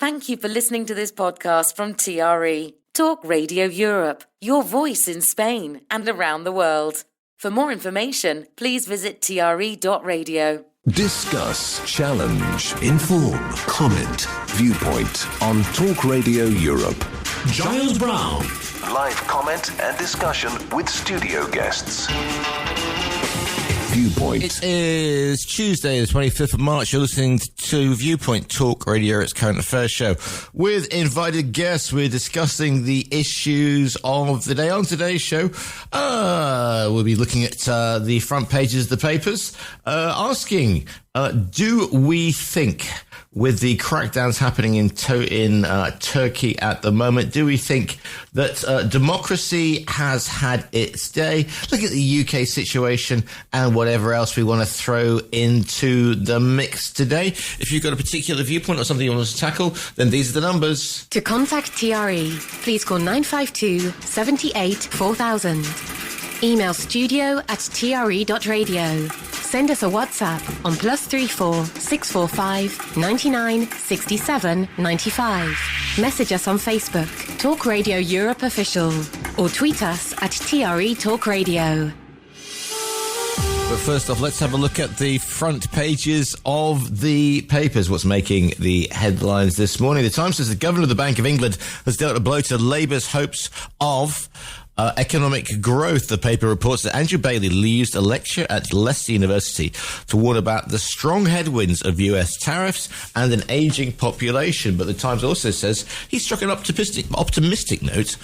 Thank you for listening to this podcast from TRE, Talk Radio Europe, your voice in Spain and around the world. For more information, please visit tre.radio. Discuss, challenge, inform, comment, viewpoint on Talk Radio Europe. Giles Brown. Live comment and discussion with studio guests. Viewpoint. It is Tuesday, the 25th of March. You're listening to Viewpoint Talk Radio, its current affairs show. With invited guests, we're discussing the issues of the day. On today's show, we'll be looking at the front pages of the papers, asking, do we think, with the crackdowns happening in Turkey at the moment, do we think that democracy has had its day? Look at the UK situation and whatever else we want to throw into the mix today. If you've got a particular viewpoint or something you want us to tackle, then these are the numbers. To contact TRE, please call 952 78 4000. Email studio@tre.radio. Send us a WhatsApp on +34 645 99 67 95. Message us on Facebook, Talk Radio Europe Official, or tweet us at TRE Talk Radio. But first off, let's have a look at the front pages of the papers. What's making the headlines this morning? The Times says the Governor of the Bank of England has dealt a blow to Labour's hopes of economic growth. The paper reports that Andrew Bailey used a lecture at Leicester University to warn about the strong headwinds of US tariffs and an aging population. But the Times also says he struck an optimistic note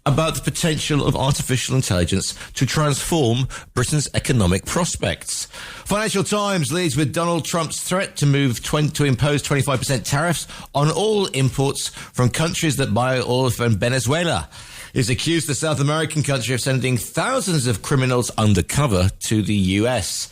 about the potential of artificial intelligence to transform Britain's economic prospects. Financial Times leads with Donald Trump's threat to impose 25% tariffs on all imports from countries that buy oil from Venezuela. Is accused the South American country of sending thousands of criminals undercover to the US.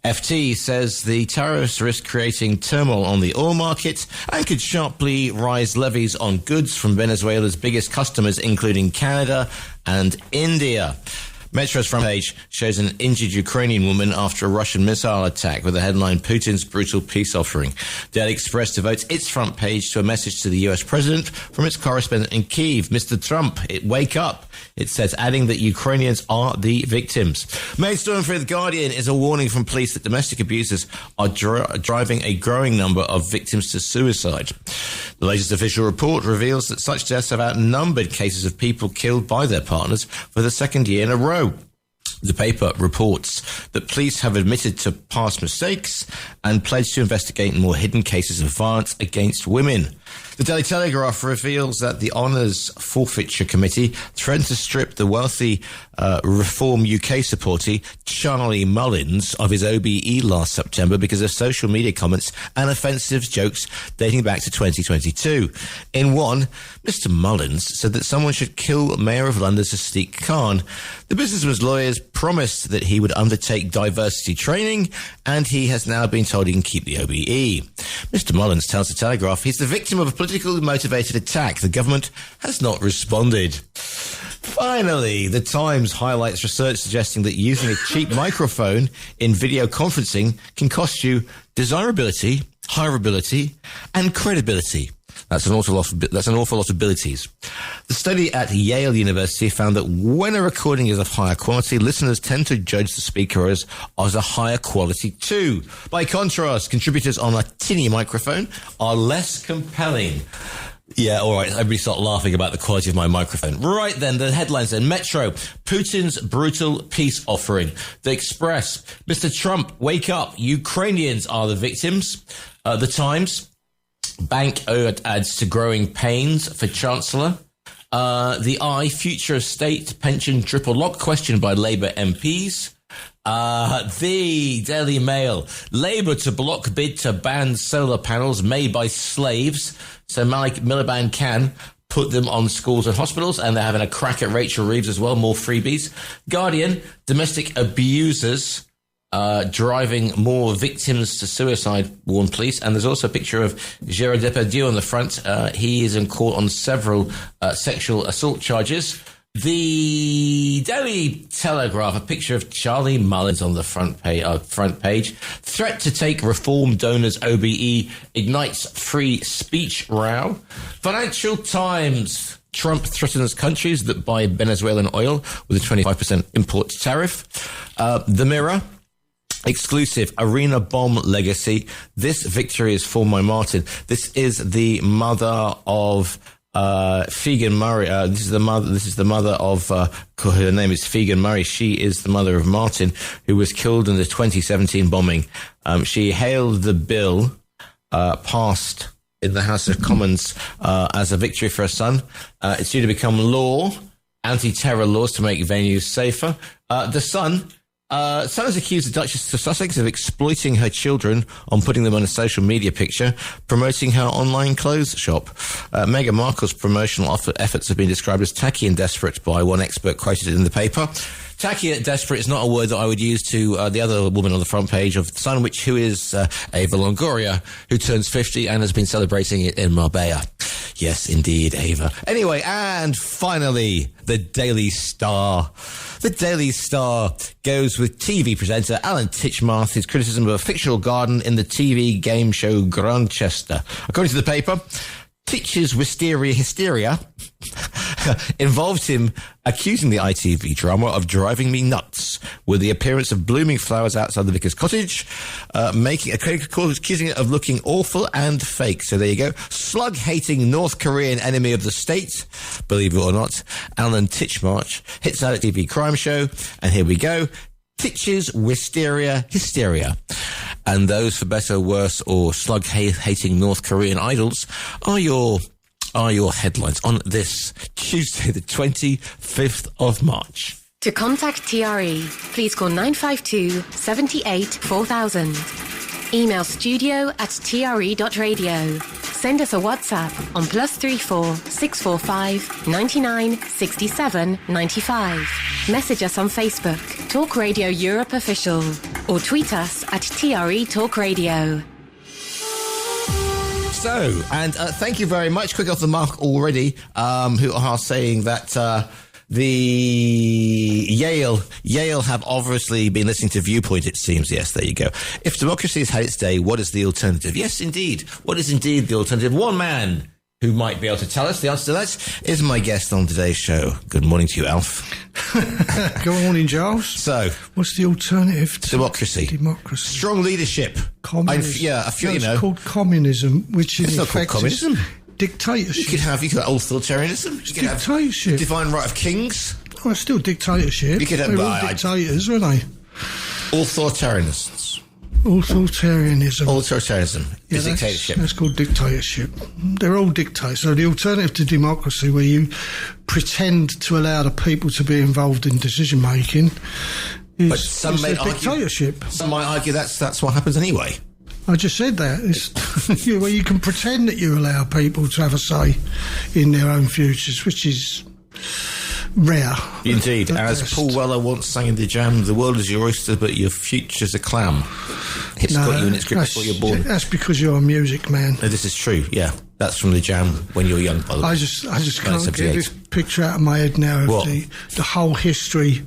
FT says the tariffs risk creating turmoil on the oil market and could sharply rise levies on goods from Venezuela's biggest customers, including Canada and India. Metro's front page shows an injured Ukrainian woman after a Russian missile attack with the headline, Putin's brutal peace offering. Daily Express devotes its front page to a message to the US president from its correspondent in Kyiv. Mr. Trump, wake up, it says, adding that Ukrainians are the victims. Main story for The Guardian is a warning from police that domestic abusers are driving a growing number of victims to suicide. The latest official report reveals that such deaths have outnumbered cases of people killed by their partners for the second year in a row. The paper reports that police have admitted to past mistakes and pledged to investigate more hidden cases of violence against women. The Daily Telegraph reveals that the Honours Forfeiture Committee threatened to strip the wealthy Reform UK supporter Charlie Mullins of his OBE last September because of social media comments and offensive jokes dating back to 2022. In one, Mr. Mullins said that someone should kill Mayor of London Sadiq Khan. The businessman's lawyers promised that he would undertake diversity training, and he has now been told he can keep the OBE. Mr. Mullins tells the Telegraph he's the victim of a politically motivated attack. The government has not responded. Finally, the Times highlights research suggesting that using a cheap microphone in video conferencing can cost you desirability, hireability, and credibility. That's an awful lot of abilities. The study at Yale University found that when a recording is of higher quality, listeners tend to judge the speaker as a higher quality too. By contrast, contributors on a tinny microphone are less compelling. Yeah, all right. Everybody start laughing about the quality of my microphone. Right then, the headlines then. Metro, Putin's brutal peace offering. The Express, Mr. Trump, wake up. Ukrainians are the victims. The Times, Bank adds to growing pains for Chancellor. The Eye, future of state pension triple lock questioned by Labour MPs. The Daily Mail, Labour to block bid to ban solar panels made by slaves. So Malik Miliband can put them on schools and hospitals, and they're having a crack at Rachel Reeves as well, more freebies. Guardian, domestic abusers driving more victims to suicide, warn police. And there's also a picture of Gérard Depardieu on the front. He is in court on several sexual assault charges. The Daily Telegraph, a picture of Charlie Mullins on the front page. Threat to take reform donors OBE ignites free speech row. Financial Times, Trump threatens countries that buy Venezuelan oil with a 25% import tariff. The Mirror, exclusive, arena bomb legacy. This victory is for my Martin. This is the mother of Fegan Murray. This is the mother of her name is Fegan Murray. She is the mother of Martin, who was killed in the 2017 bombing. She hailed the bill passed in the House of Commons as a victory for her son. It's due to become law, anti-terror laws to make venues safer. The son has accused the Duchess of Sussex of exploiting her children on putting them on a social media picture, promoting her online clothes shop. Meghan Markle's promotional efforts have been described as tacky and desperate by one expert quoted in the paper. Tacky and desperate is not a word that I would use to the other woman on the front page of The Sun, who is Ava Longoria, who turns 50 and has been celebrating it in Marbella. Yes, indeed, Ava. Anyway, and finally, the Daily Star. The Daily Star goes with TV presenter Alan Titchmarsh, his criticism of a fictional garden in the TV game show Grantchester. According to the paper, Titch's wisteria hysteria involved him accusing the ITV drama of driving me nuts, with the appearance of blooming flowers outside the vicar's cottage, accusing it of looking awful and fake. So there you go. Slug-hating North Korean enemy of the state, believe it or not, Alan Titchmarsh hits out at TV crime show, and here we go. Titch's wisteria hysteria. And those, for better or worse, or slug-hating North Korean idols are your headlines on this Tuesday, the 25th of March. To contact TRE, please call 952 78 4000. Email studio@tre.radio. Send us a WhatsApp on +34 645 99 67 95. Message us on Facebook, Talk Radio Europe Official, or tweet us at TRE Talk Radio. So, and thank you very much. Quick off the mark already, who are saying that the Yale have obviously been listening to Viewpoint, it seems. Yes, there you go. If democracy has had its day, what is the alternative? Yes, indeed. What is indeed the alternative? One man who might be able to tell us the answer to that is my guest on today's show. Good morning to you, Alf. Good morning, Giles. So, what's the alternative to democracy? Strong leadership. Communism. It's called communism, which it's in not effect called communism. is dictatorship. You could have authoritarianism. It's dictatorship. Have divine right of kings. Oh, it's still dictatorship. You could have They're all dictators, aren't they? Authoritarianists. Authoritarianism is dictatorship. That's called dictatorship. They're all dictators. So the alternative to democracy, where you pretend to allow the people to be involved in decision making, is dictatorship. Some might argue that's what happens anyway. I just said that. It's where you can pretend that you allow people to have a say in their own futures, which is rare. Indeed. As Paul Weller once sang in the Jam, the world is your oyster, but your future's a clam. It's got you in its grip before you're born. That's because you're a music man. No, this is true, yeah. That's from the Jam when you're young, by the way. I just can't get this picture out of my head now of the whole history.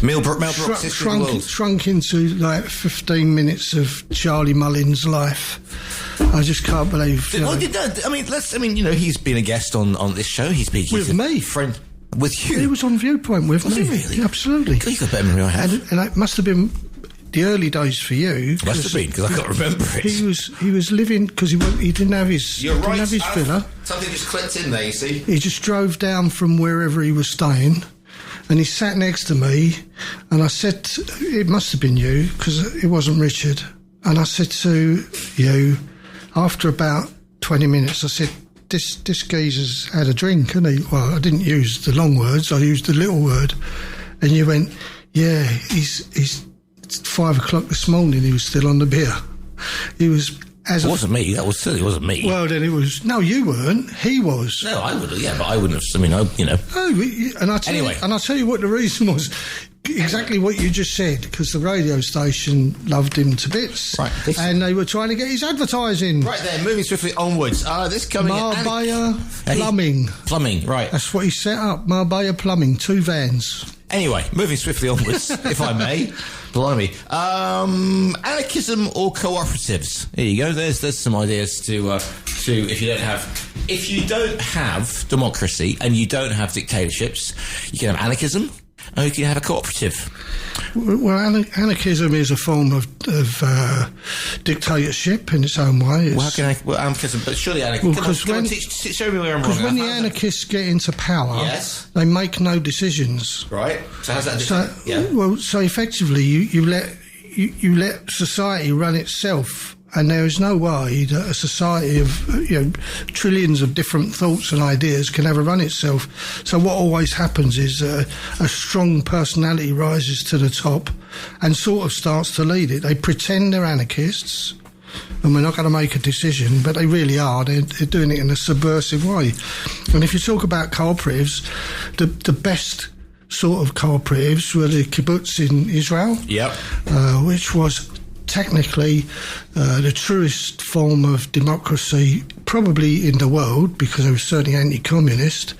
Mel Brooks' history of the world. Shrunk into like 15 minutes of Charlie Mullins' life. I just can't believe. He's been a guest on this show. He's with me, friend with you. He was on Viewpoint with me. Was he really? Yeah, absolutely. You got better memory I had. And it must have been the early days for you. Must have been, because I can't remember it. He was living because he didn't have his villa. Something just clicked in there. You see, he just drove down from wherever he was staying. And he sat next to me, and I said, it must have been you, because it wasn't Richard. And I said to you, after about 20 minutes, I said, this geezer's had a drink, hasn't he? Well, I didn't use the long words, I used the little word. And you went, yeah, it's 5 o'clock this morning, he was still on the beer. He was... It wasn't me. That was silly. It wasn't me. Well, then it was... No, you weren't. He was. No, I would have, yeah, but I wouldn't have... Oh, and I'll tell you what the reason was. exactly what you just said, because the radio station loved him to bits. Right. And they were trying to get his advertising. Right there, moving swiftly onwards. This coming Marbella Plumbing. Plumbing, right. That's what he set up, Marbella Plumbing, 2 vans. Anyway, moving swiftly onwards, if I may. Blimey. Anarchism or cooperatives? There you go. There's some ideas to if you don't have democracy and you don't have dictatorships, you can have anarchism or you can have a cooperative. Well, anarchism is a form of dictatorship in its own way. Well, how can anarchism? But surely anarchism. Show me where I'm wrong. Because when the anarchists get into power, yes, they make no decisions. Right. So how's that? So effectively, you let society run itself. And there is no way that a society of trillions of different thoughts and ideas can ever run itself. So what always happens is a strong personality rises to the top and sort of starts to lead it. They pretend they're anarchists and we're not going to make a decision, but they really are. They're doing it in a subversive way. And if you talk about cooperatives, the best sort of cooperatives were the kibbutz in Israel, which was technically the truest form of democracy probably in the world, because they were certainly anti-communist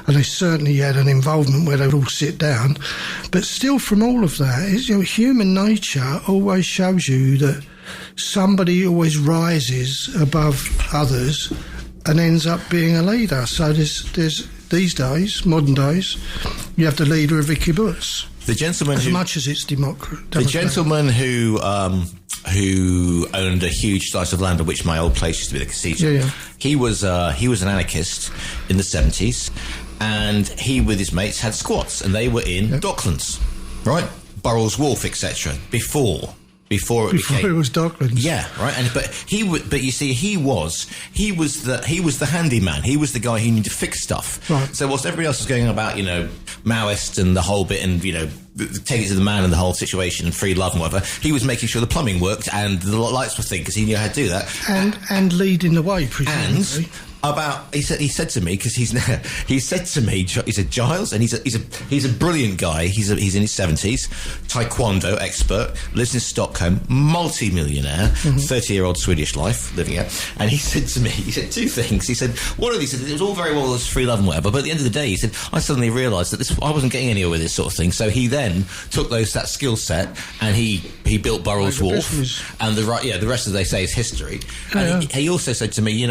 and they certainly had an involvement where they would all sit down. But still, from all of that, human nature always shows you that somebody always rises above others and ends up being a leader. So there's these days, modern days, you have the leader of the kibbutz. The gentleman much as it's democratic. The gentleman who owned a huge slice of land on which my old place used to be the cathedral. He was an anarchist in the 70s, and he with his mates had squats, and they were in Docklands, right? Burrell's Wharf, etc. Before it was Docklands. Yeah, right. But you see, he was the handyman. He was the guy who needed to fix stuff. Right. So whilst everybody else was going about, Maoist and the whole bit, and take it to the man and the whole situation and free love and whatever, he was making sure the plumbing worked and the lights were thin because he knew how to do that. And leading the way, presumably. He said to me, Giles, and he's a brilliant guy. He's in his 70s, taekwondo expert, lives in Stockholm, multi-millionaire, 30-year-old Swedish life living out. And he said to me, two things. He said, one of these, it was all very well as free love and whatever, but at the end of the day, he said, I suddenly realised that I wasn't getting anywhere with this sort of thing. So he then took that skill set and he built Burrell's Wharf, and the rest of, they say, is history. And he also said to me,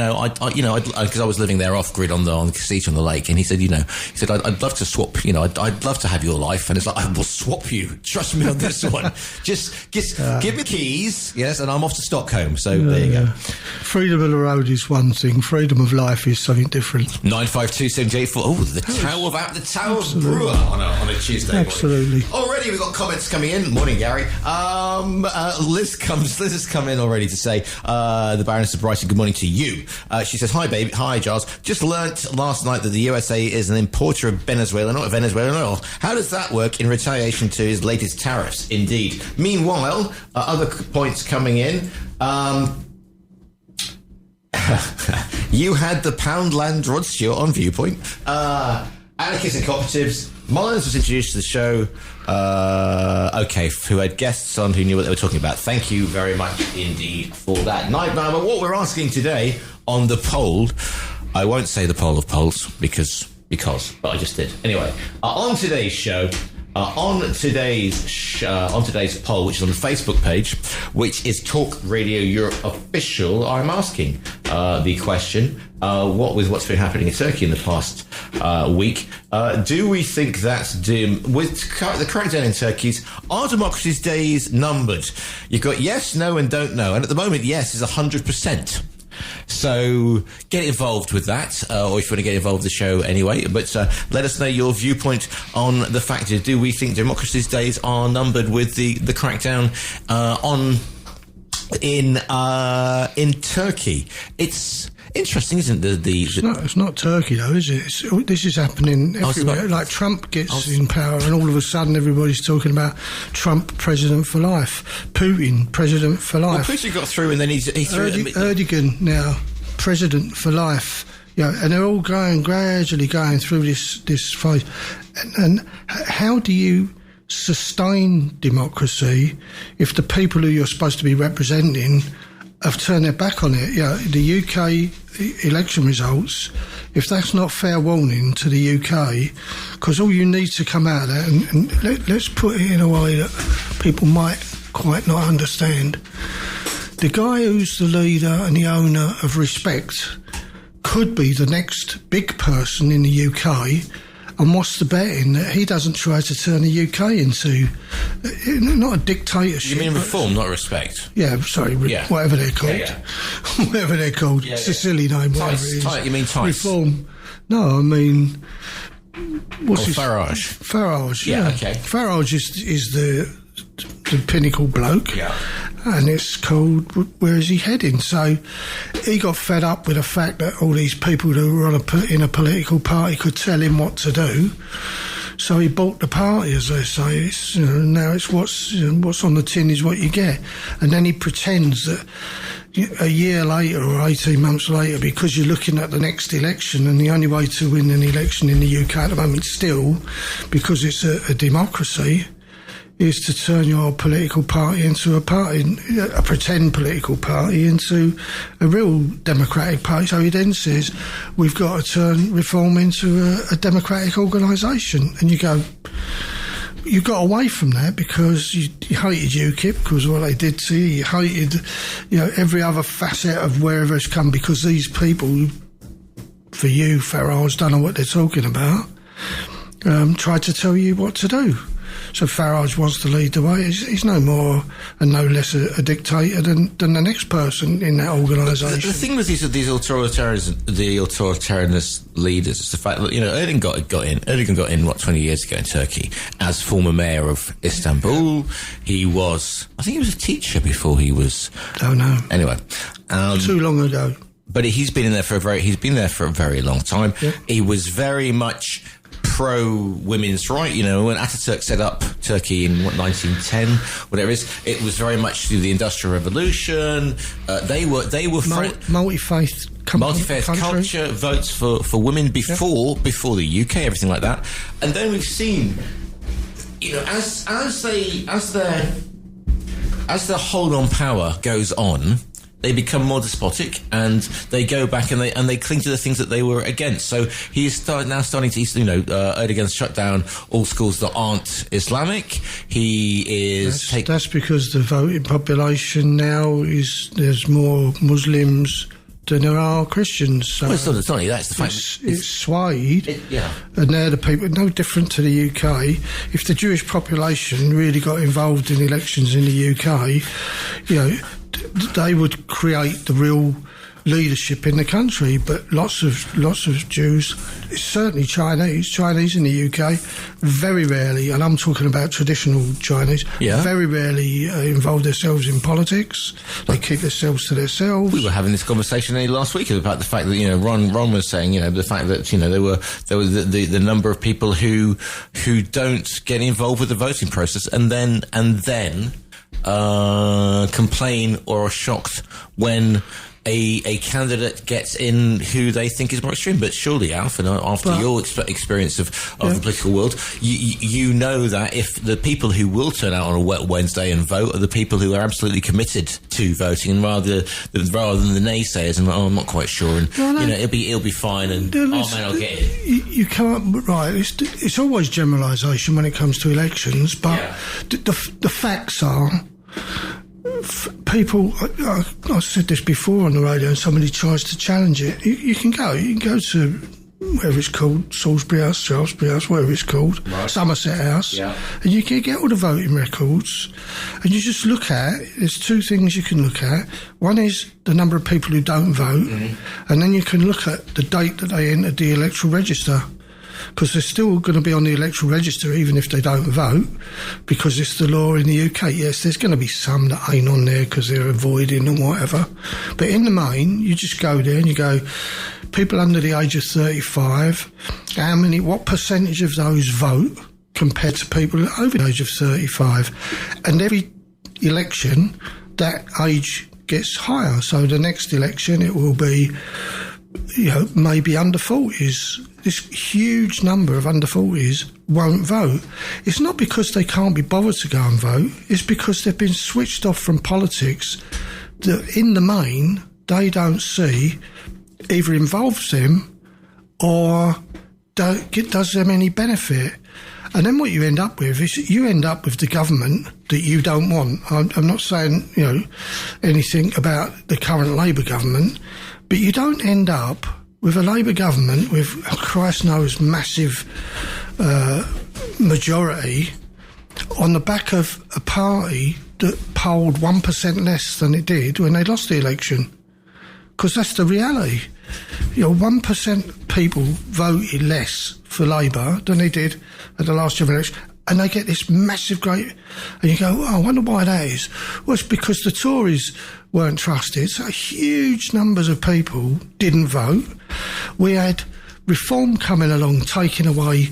because I was living there off grid on the seat on the lake, and he said, I'd love to swap, I'd love to have your life, and it's like, I will swap you. Trust me on this one. Just give me keys, yes, and I'm off to Stockholm. So there you go. Freedom of the road is one thing. Freedom of life is something different. 9527884. Oh, the Tower of Brewer on a Tuesday. Absolutely. Morning. Already we've got comments coming in. Morning, Gary. Liz has come in already to say, the Baroness of Brighton, good morning to you. She says, hi, baby. Hi, Giles. Just learnt last night that the USA is an importer of Venezuelan oil. How does that work in retaliation to his latest tariffs? Indeed. Meanwhile, other points coming in. You had the Poundland Rod Stewart on Viewpoint. Anarchists and cooperatives. Mullins was introduced to the show. Who had guests on who knew what they were talking about. Thank you very much indeed for that. Night Mama, what we're asking today on the poll, I won't say the poll of polls because, but I just did. Anyway, on today's show, on today's poll, which is on the Facebook page, which is Talk Radio Europe Official, I'm asking the question, what's been happening in Turkey in the past week, do we think that with the crackdown in Turkey, are democracy's days numbered? You've got yes, no and don't know, and at the moment yes is 100%. So get involved with that, or if you want to get involved with the show anyway. But let us know your viewpoint on the fact: do we think democracy's days are numbered with the crackdown in Turkey? It's interesting, isn't it? It's not Turkey though, is it? This is happening everywhere. Like Trump gets in power, and all of a sudden everybody's talking about Trump president for life, Putin president for life. Well, Putin got through, and then he threw Erdogan now president for life. And they're all gradually going through this phase. And how do you sustain democracy if the people who you're supposed to be representing have turned their back on it. The UK election results, if that's not fair warning to the UK, because all you need to come out of that, and let's put it in a way that people might quite not understand. The guy who's the leader and the owner of Respect could be the next big person in the UK, and what's the betting that he doesn't try to turn the UK into not a dictatorship. You mean Reform, not Respect? Yeah, sorry, whatever they're called. Whatever they're called. Yeah, it's a silly name, whatever it is. You mean Tice? Reform. No, I mean... Farage. Farage, yeah. Okay. Farage is the pinnacle bloke. Yeah. And it's called Where Is He Heading? So he got fed up with the fact that all these people who were in a political party could tell him what to do. So he bought the party, as they say. It's, now it's what's on the tin is what you get. And then he pretends that a year later or 18 months later, because you're looking at the next election, and the only way to win an election in the UK at the moment still, because it's a democracy, is to turn your political party into a pretend political party into a real democratic party. So he then says, we've got to turn Reform into a democratic organisation. And you go, you got away from that because you hated UKIP because of what they did to you. You hated, every other facet of wherever it's come, because these people, for you, Farage, don't know what they're talking about, tried to tell you what to do. So Farage wants to lead the way. He's no more and no less a dictator than the next person in that organisation. The thing with these authoritarianist leaders is the fact that, Erdogan got in 20 years ago in Turkey as former mayor of Istanbul. I think he was a teacher before he was... Oh, no. Anyway. Too long ago. But he's been there for a very long time. Yeah. He was very much pro-women's right, when Ataturk set up Turkey in 1910, whatever it is, it was very much through the Industrial Revolution. They were multi-faith culture, votes for women before the UK, everything like that. And then we've seen, as the hold on power goes on, they become more despotic, and they go back and they cling to the things that they were against. So he is starting to, Erdogan's shut down all schools that aren't Islamic. He is... That's because the voting population now there's more Muslims than there are Christians. So it's not only that, it's the fact it's swayed. And they're the people, no different to the UK. If the Jewish population really got involved in elections in the UK, they would create the real leadership in the country. But lots of Jews, certainly Chinese in the UK, very rarely, and I'm talking about traditional Chinese, very rarely involve themselves in politics. They keep themselves to themselves. We were having this conversation last week about the fact that Ron was saying the fact that there were the number of people who don't get involved with the voting process and then complain or are shocked when a candidate gets in who they think is more extreme. But surely, Alf, after your experience of the political world, you know that if the people who will turn out on a wet Wednesday and vote are the people who are absolutely committed to voting, and rather than the naysayers and I'm not quite sure, and it'll be fine, and man, I'll get it. You can't, right? It's always generalisation when it comes to elections, but the facts are. People, I said this before on the radio, and somebody tries to challenge it. You can go to whatever it's called, Salisbury House, Shaftesbury House, whatever it's called, right. Somerset House, and you can get all the voting records, and you just look at. There's two things you can look at. One is the number of people who don't vote, and then you can look at the date that they entered the electoral register. Because they're still going to be on the electoral register even if they don't vote, because it's the law in the UK. Yes, there's going to be some that ain't on there because they're avoiding and whatever. But in the main, you just go there and you go, people under the age of 35, what percentage of those vote compared to people over the age of 35? And every election, that age gets higher. So the next election, it will be maybe under 40s. This huge number of under 40s won't vote. It's not because they can't be bothered to go and vote. It's because they've been switched off from politics that, in the main, they don't see either involves them or does them any benefit. And then what you end up with is the government that you don't want. I'm not saying, anything about the current Labour government, but you don't end up with a Labour government with, Christ knows, massive majority on the back of a party that polled 1% less than it did when they lost the election. Because that's the reality. 1% people voted less for Labour than they did at the last general election, and they get this massive great... And you go, oh, I wonder why that is. Well, it's because the Tories weren't trusted, so huge numbers of people didn't vote. We had reform coming along, taking away,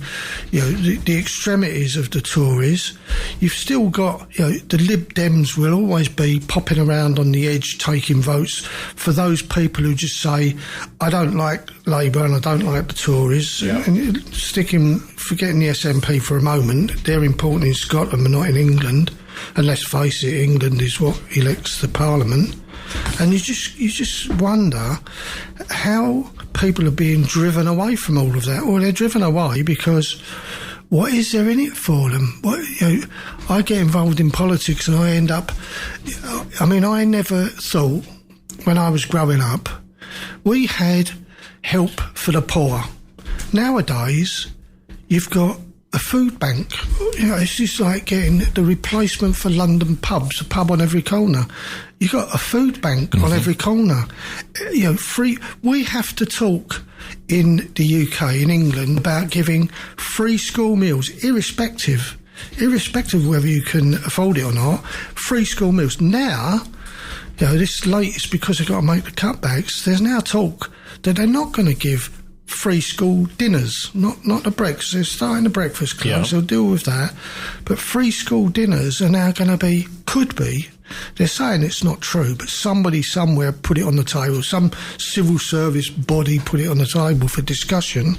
the extremities of the Tories. You've still got, the Lib Dems will always be popping around on the edge, taking votes for those people who just say, I don't like Labour and I don't like the Tories. Yeah. And forgetting the SNP for a moment, they're important in Scotland but not in England. And let's face it, England is what elects the Parliament. And you just wonder how people are being driven away from all of that. Well, they're driven away because what is there in it for them? I get involved in politics and I end up... I never thought, when I was growing up, we had help for the poor. Nowadays, you've got a food bank. It's just like getting the replacement for London pubs, a pub on every corner. You've got a food bank on every corner. Free. We have to talk in the UK, in England, about giving free school meals, irrespective of whether you can afford it or not, free school meals. Now, this latest, because they've got to make the cutbacks, there's now talk that they're not going to give free school dinners, not the breakfast. They're starting the breakfast clubs, they'll deal with that. But free school dinners are now going to could be, they're saying it's not true, but somebody somewhere put it on the table, some civil service body put it on the table for discussion.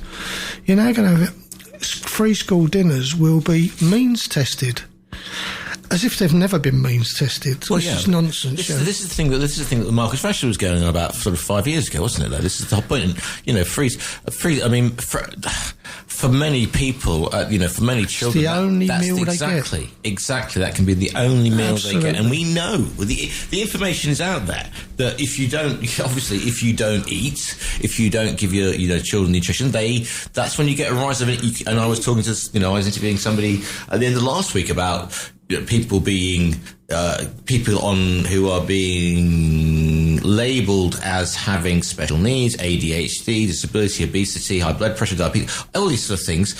You're now going to have free school dinners will be means tested. As if they've never been means tested. Well, this is nonsense. This is the thing that Marcus Thatcher was going on about sort of 5 years ago, wasn't it? Though this is the whole point. And, free. I mean, for many people, for many children, it's the only meal they get. Exactly, that can be the only meal they get. And we know the information is out there that if you don't eat, if you don't give your children nutrition, that's when you get a rise of it. And I was talking to, I was interviewing somebody at the end of last week about people who are being labelled as having special needs, ADHD, disability, obesity, high blood pressure, diabetes, all these sort of things.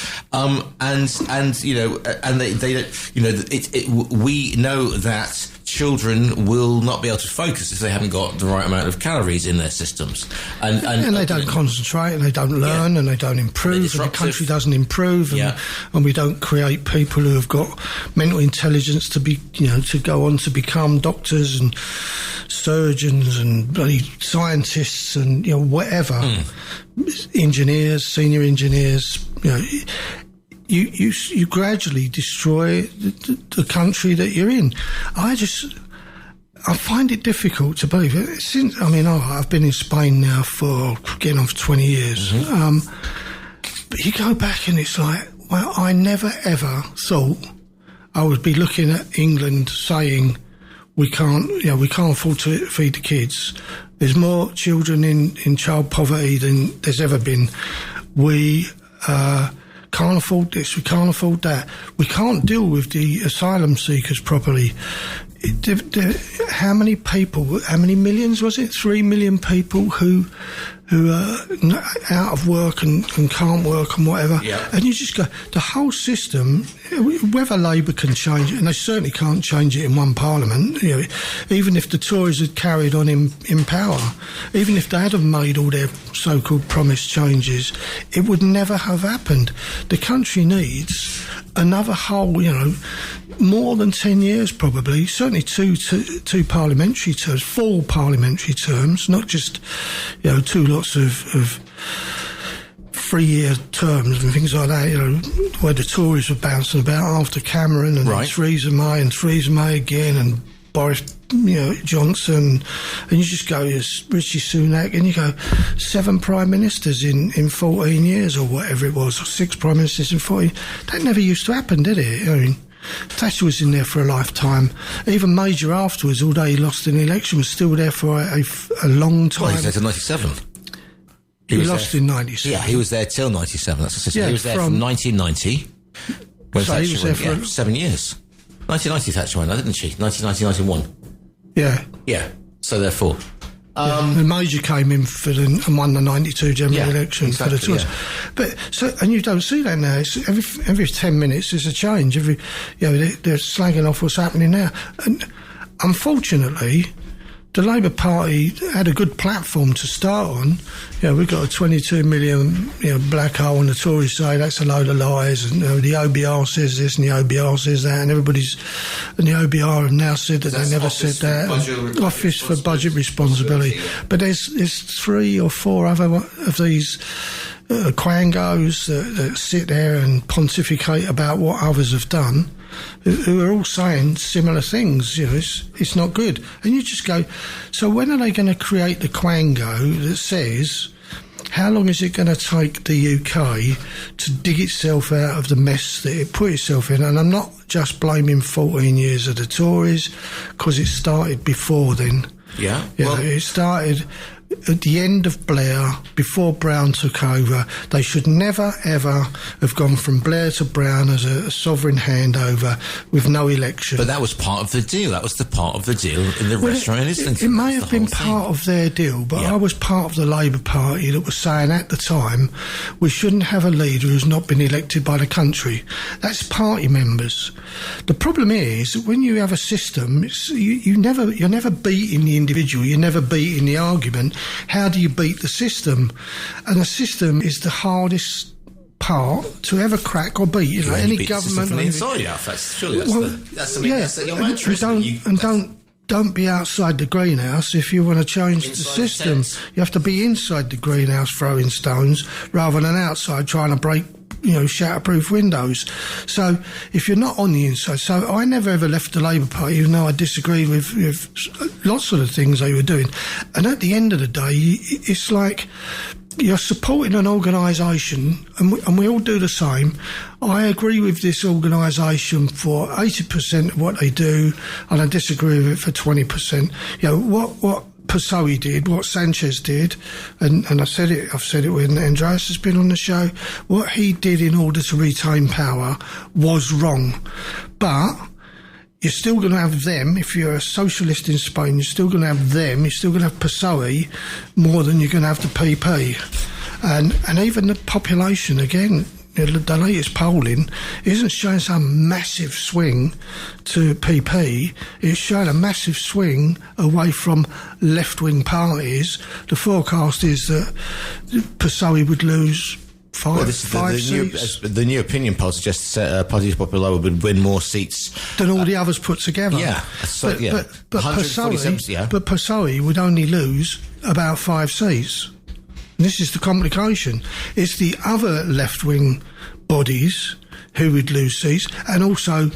We know that children will not be able to focus if they haven't got the right amount of calories in their systems. And they don't concentrate, and they don't learn, and they don't improve, and the country doesn't improve, and we don't create people who have got mental intelligence to be, to go on to become doctors and surgeons and bloody scientists and, whatever, engineers, senior engineers, You gradually destroy the country that you're in. I find it difficult to believe it. I've been in Spain now for getting on for 20 years. But you go back and it's like, well, I never ever thought I would be looking at England saying we can't afford to feed the kids. There's more children in child poverty than there's ever been. We can't afford this, we can't afford that. We can't deal with the asylum seekers properly. How many millions was it? 3 million people who are out of work and can't work and whatever. Yeah. And you just go, the whole system, whether Labour can change it, and they certainly can't change it in one parliament, even if the Tories had carried on in power, even if they had have made all their so-called promised changes, it would never have happened. The country needs another whole, more than 10 years probably, certainly two parliamentary terms, full parliamentary terms, not just, 2 lots of 3-year terms and things like that, where the Tories were bouncing about after Cameron and Theresa May again, and Boris Johnson, and you just go, it's Rishi Sunak, and you go, 7 prime ministers in 14 years or whatever it was, or 6 prime ministers in 14. That never used to happen, did it? I mean, Thatcher was in there for a lifetime. Even Major afterwards, although he lost an election, was still there for a long time. Well, he was there till 97. He lost in 97. Yeah, he was there till 97. That's what I said. He was there from 1990. When so he was there for 7 years. 1990 Thatcher went, didn't she? 1990, 1991. Yeah. Yeah. So therefore. The Major came in and won the 92 general election for the Tories. Yeah. But and you don't see that now. It's every 10 minutes there's a change. They're slagging off what's happening now. And unfortunately, the Labour Party had a good platform to start on. We've got a 22 million black hole, and the Tories say that's a load of lies, and the OBR says this and the OBR says that, and the OBR have now said that they never said that. Office for Budget Responsibility. But there's 3 or 4 other of these quangos that sit there and pontificate about what others have done, who are all saying similar things. It's not good. And you just go, so when are they going to create the quango that says, how long is it going to take the UK to dig itself out of the mess that it put itself in? And I'm not just blaming 14 years of the Tories, because it started before then. Yeah. It started at the end of Blair, before Brown took over. They should never, ever have gone from Blair to Brown as a sovereign handover with no election. But that was part of the deal. That was the part of the deal in the restaurant in Islington. It may have been part of their deal, but I was part of the Labour Party that was saying at the time, we shouldn't have a leader who's not been elected by the country. That's party members. The problem is that when you have a system, you're never beating the individual, you're never beating the argument. How do you beat the system? And the system is the hardest part to ever crack or beat. Any government from the inside out. That's your mantra. Don't be outside the greenhouse if you want to change the system. You have to be inside the greenhouse throwing stones rather than outside trying to break shatterproof windows. So if you're not on the inside, so I never ever left the Labour Party, even though I disagreed with lots of the things they were doing. And at the end of the day, it's like you're supporting an organisation, and we all do the same. I agree with this organisation for 80% of what they do, and I disagree with it for 20%. What Passoe did, what Sanchez did, and I've said it when Andreas has been on the show, what he did in order to retain power was wrong. But you're still going to have them. If you're a socialist in Spain, you're still going to have them. You're still going to have Passoe more than you're going to have the PP. And even the population, again, the latest polling isn't showing some massive swing to PP. It's showing a massive swing away from left-wing parties. The forecast is that Passoe would lose five seats. The new opinion poll suggests Party Popular would win more seats than all the others put together. Yeah. But Passoe would only lose about 5 seats. This is the complication. It's the other left-wing bodies who would lose seats, and also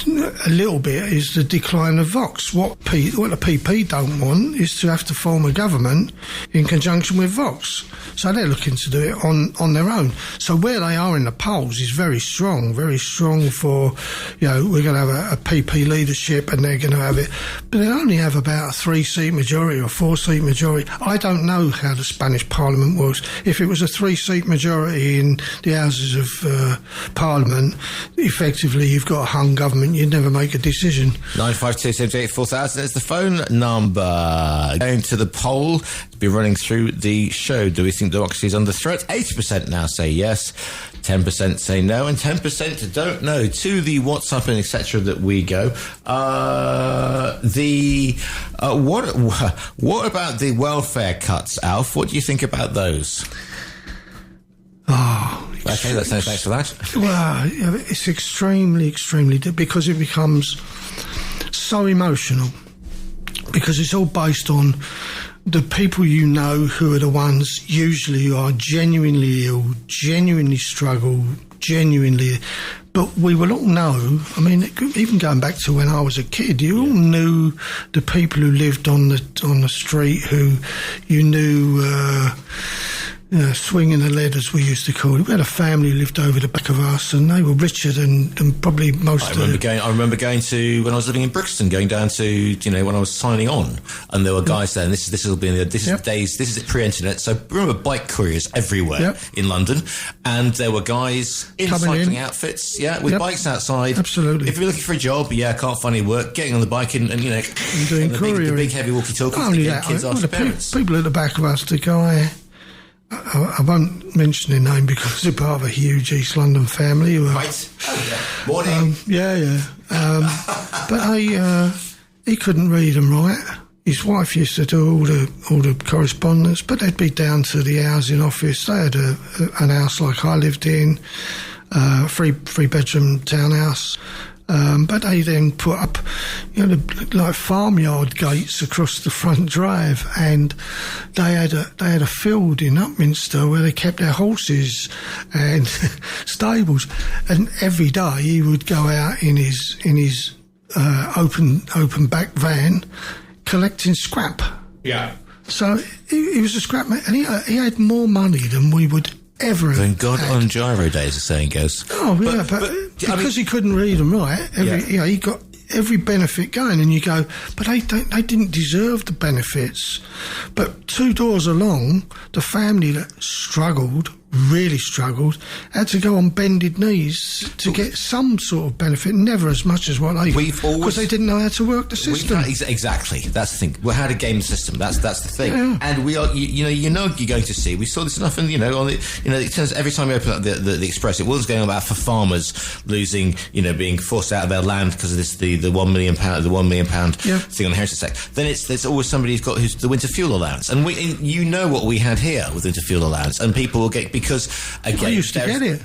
a little bit is the decline of Vox. What the PP don't want is to have to form a government in conjunction with Vox. So they're looking to do it on their own. So where they are in the polls is very strong for, we're going to have a PP leadership and they're going to have it. But they only have about a 3-seat majority or 4-seat majority. I don't know how the Spanish Parliament works. If it was a 3-seat majority in the Houses of Parliament, effectively you've got a hung government, you'd never make a decision. 952 78 4000 is the phone number. Going to the poll to be running through the show. Do we think democracy is under threat? 80% now say yes, 10% say no, and 10% don't know. To the WhatsApp and etc. that we go. What about the welfare cuts, Alf? What do you think about those? Okay, that's no thanks for that. Well, it's extremely, because it becomes so emotional, because it's all based on the people you know who are the ones usually who are genuinely ill, genuinely struggle, genuinely. But we will all know, I mean, even going back to when I was a kid, you all knew the people who lived on the street, who you knew, swinging the lead, as we used to call it. We had a family who lived over the back of us, and they were richer than probably most. I remember going to, when I was living in Brixton, going down to, when I was signing on, and there were guys there, and this is the days, this is pre-internet, so remember bike couriers everywhere in London, and there were guys in cycling outfits, with bikes outside. Absolutely. If you're looking for a job, can't find any work, getting on the bike and doing the big heavy walkie-talkies, kids after parents. People at the back of us, the guy, I won't mention their name because they're part of a huge East London family. Right. Morning. But he couldn't read and write. His wife used to do all the correspondence, but they'd be down to the housing office. They had an house like I lived in, three bedroom townhouse. But they then put up, like farmyard gates across the front drive, and they had a field in Upminster where they kept their horses and stables. And every day he would go out in his open back van collecting scrap. Yeah. So he was a scrap man, and he had more money than we would ever than God had. On gyro days, the saying goes. Oh, yeah, but because he couldn't read and write, he got every benefit going, and you go, but they didn't deserve the benefits. But 2 doors along, the family that really struggled, had to go on bended knees to get some sort of benefit, never as much as what they, because they didn't know how to work the system. Exactly, that's the thing. Well, how to game the system. That's the thing. Yeah. And we are, you're going to see. We saw this enough, and it turns every time you open up the Express, it was going about for farmers losing, being forced out of their land because of this the £1 million thing on the Heritage Act. Then there's always somebody who's the winter fuel allowance, and what we had here with winter fuel allowance, and people will get. Because, again, I used to get it.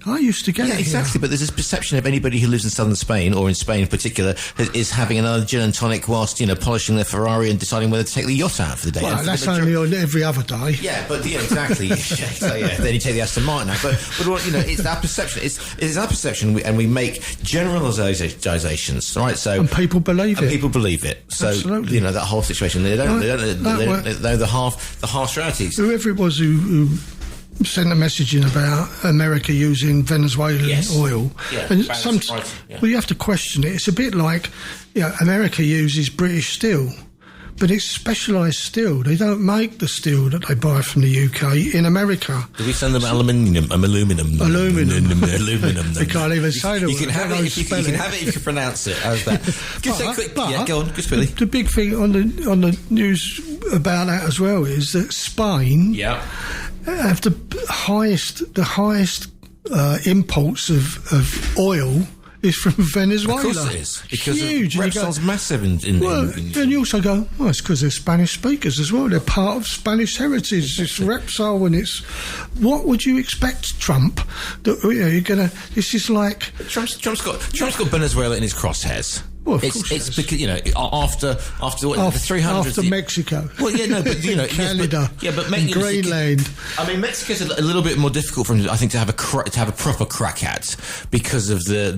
I used to get it. Exactly. Here. But there's this perception of anybody who lives in southern Spain, or in Spain in particular, is having another gin and tonic whilst, polishing their Ferrari and deciding whether to take the yacht out for the day. Well, that's only on every other day. Yeah, but exactly. Then you take the Aston Martin out. But it's that perception. It's that perception, and we make generalisations, right? So and people believe it. People believe it. So absolutely. That whole situation. They don't know the harsh realities. Whoever it was who sent a message in about America using Venezuelan oil. Yeah, and you have to question it. It's a bit like, America uses British steel, but it's specialised steel. They don't make the steel that they buy from the UK in America. Do we send them aluminum? They can't even say that. You can have it if you can pronounce it. How's that? Go on, just quickly. The big thing on the news about that as well is that Spain have the highest imports of oil is from Venezuela. Of course it is, because huge. Repsol's massive in then you also go, it's because they're Spanish speakers as well. They're part of Spanish heritage. It's Repsol, and it's what would you expect, Trump? That you're gonna. This is like Trump's got Venezuela in his crosshairs. Well, it's because after the 300 after Mexico. Well, but Canada, but Greenland. I mean, Mexico's a little bit more difficult for him, I think, to have a proper crack at because of the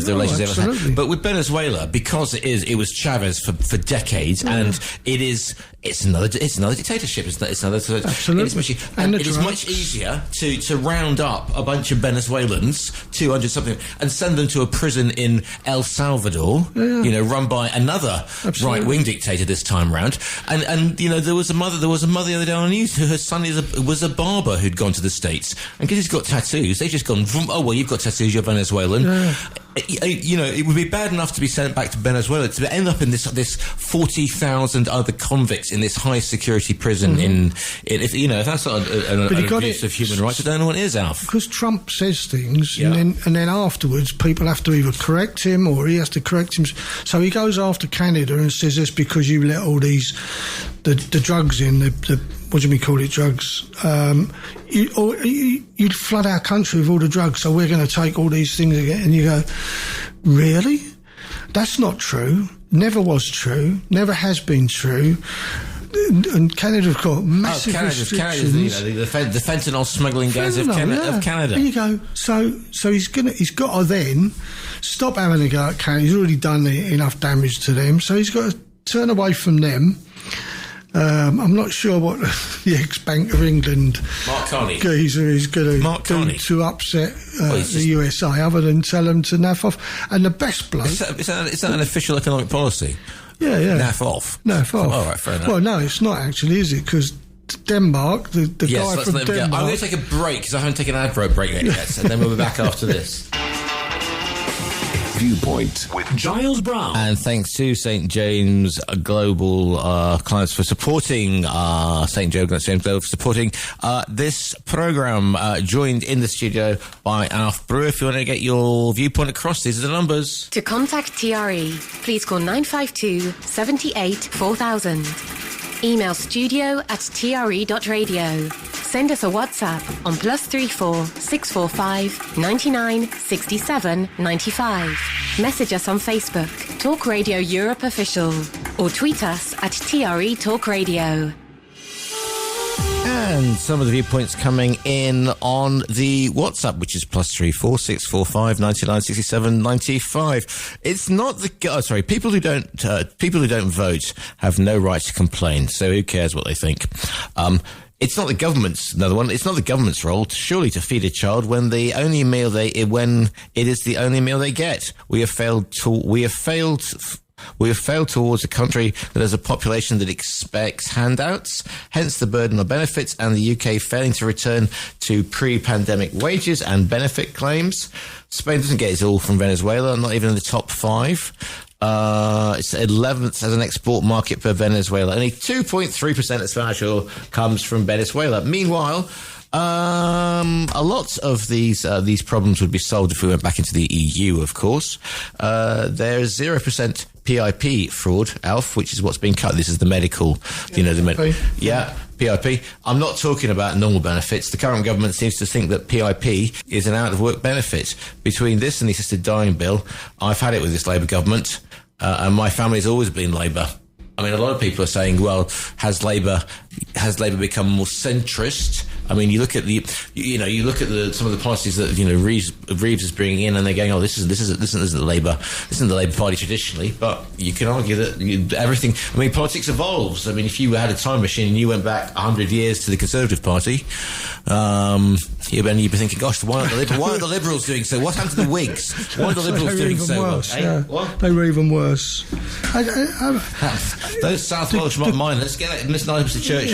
relations they've had. But with Venezuela, because it was Chavez for decades, and it's another dictatorship. It's another absolutely. It is much easier to round up a bunch of Venezuelans, 200 something, and send them to a prison in El Salvador. Run by another right-wing dictator this time round, and there was a mother the other day on the news who her son was a barber who'd gone to the States, and because he's got tattoos, they've just gone, you've got tattoos, you're Venezuelan. It would be bad enough to be sent back to Venezuela, to end up in this 40,000 other convicts in this high security prison. If that's not an abuse of human rights, I don't know what is, Alf. Because Trump says things, and then afterwards people have to either correct him or he has to correct him. So he goes after Canada and says it's because you let all the drugs in, the what do we call it, drugs? You'd flood our country with all the drugs, so we're going to take all these things again. And you go, really? That's not true. Never was true. Never has been true. and Canada's got massive restrictions. The fentanyl smuggling gangs of Canada. And you go, so he's got to then stop having a go at Canada. He's already done enough damage to them, so he's got to turn away from them. I'm not sure what the ex-Bank of England Mark Carney geezer is going to do to upset the USA, other than tell them to naff off. And the best bloke... Is that an official economic policy? Yeah. Naff off? Naff off. Oh, right, fair enough. Well, no, it's not actually, is it? Because Denmark, the guy from Denmark... I'm going to take a break, because I haven't taken an ad break yet, and then we'll be back after this. Viewpoint with Giles Brown. And thanks to St. James Global clients for supporting St. James Global for supporting this programme. Joined in the studio by Alf Brewer. If you want to get your viewpoint across, these are the numbers. To contact TRE, please call 952 78 4000. Email studio@tre.radio. Send us a WhatsApp on +34 645 99 67 95. Message us on Facebook, Talk Radio Europe Official, or tweet us at TRE Talk Radio. And some of the viewpoints coming in on the WhatsApp, which is +34 645 99 67 95. It's not the people who don't vote have no right to complain. So who cares what they think? It's not the government's role surely to feed a child when it is the only meal they get. We have failed towards a country that has a population that expects handouts, hence the burden of benefits, and the UK failing to return to pre-pandemic wages and benefit claims. Spain doesn't get its all from Venezuela, not even in the top 5. It's 11th as an export market for Venezuela. Only 2.3% of Spanish oil comes from Venezuela. Meanwhile, a lot of these problems would be solved if we went back into the EU, of course. There's 0% PIP fraud, Alf, which is what's being cut. This is the medical, PIP. I'm not talking about normal benefits. The current government seems to think that PIP is an out-of-work benefit. Between this and the assisted dying bill, I've had it with this Labour government, and my family's always been Labour. I mean, a lot of people are saying, well, has Labour become more centrist? I mean, you look at some of the policies that Reeves is bringing in, and they're going, oh, this isn't the Labour Party traditionally. But you can argue that everything. I mean, politics evolves. I mean, if you had a time machine and you went back 100 years to the Conservative Party, you'd be thinking, gosh, why aren't the Liberals doing so? What happened to the Whigs? Why are the Liberals doing so? Worse, they were even worse. Those South Welsh miners, get Miss Niles to church.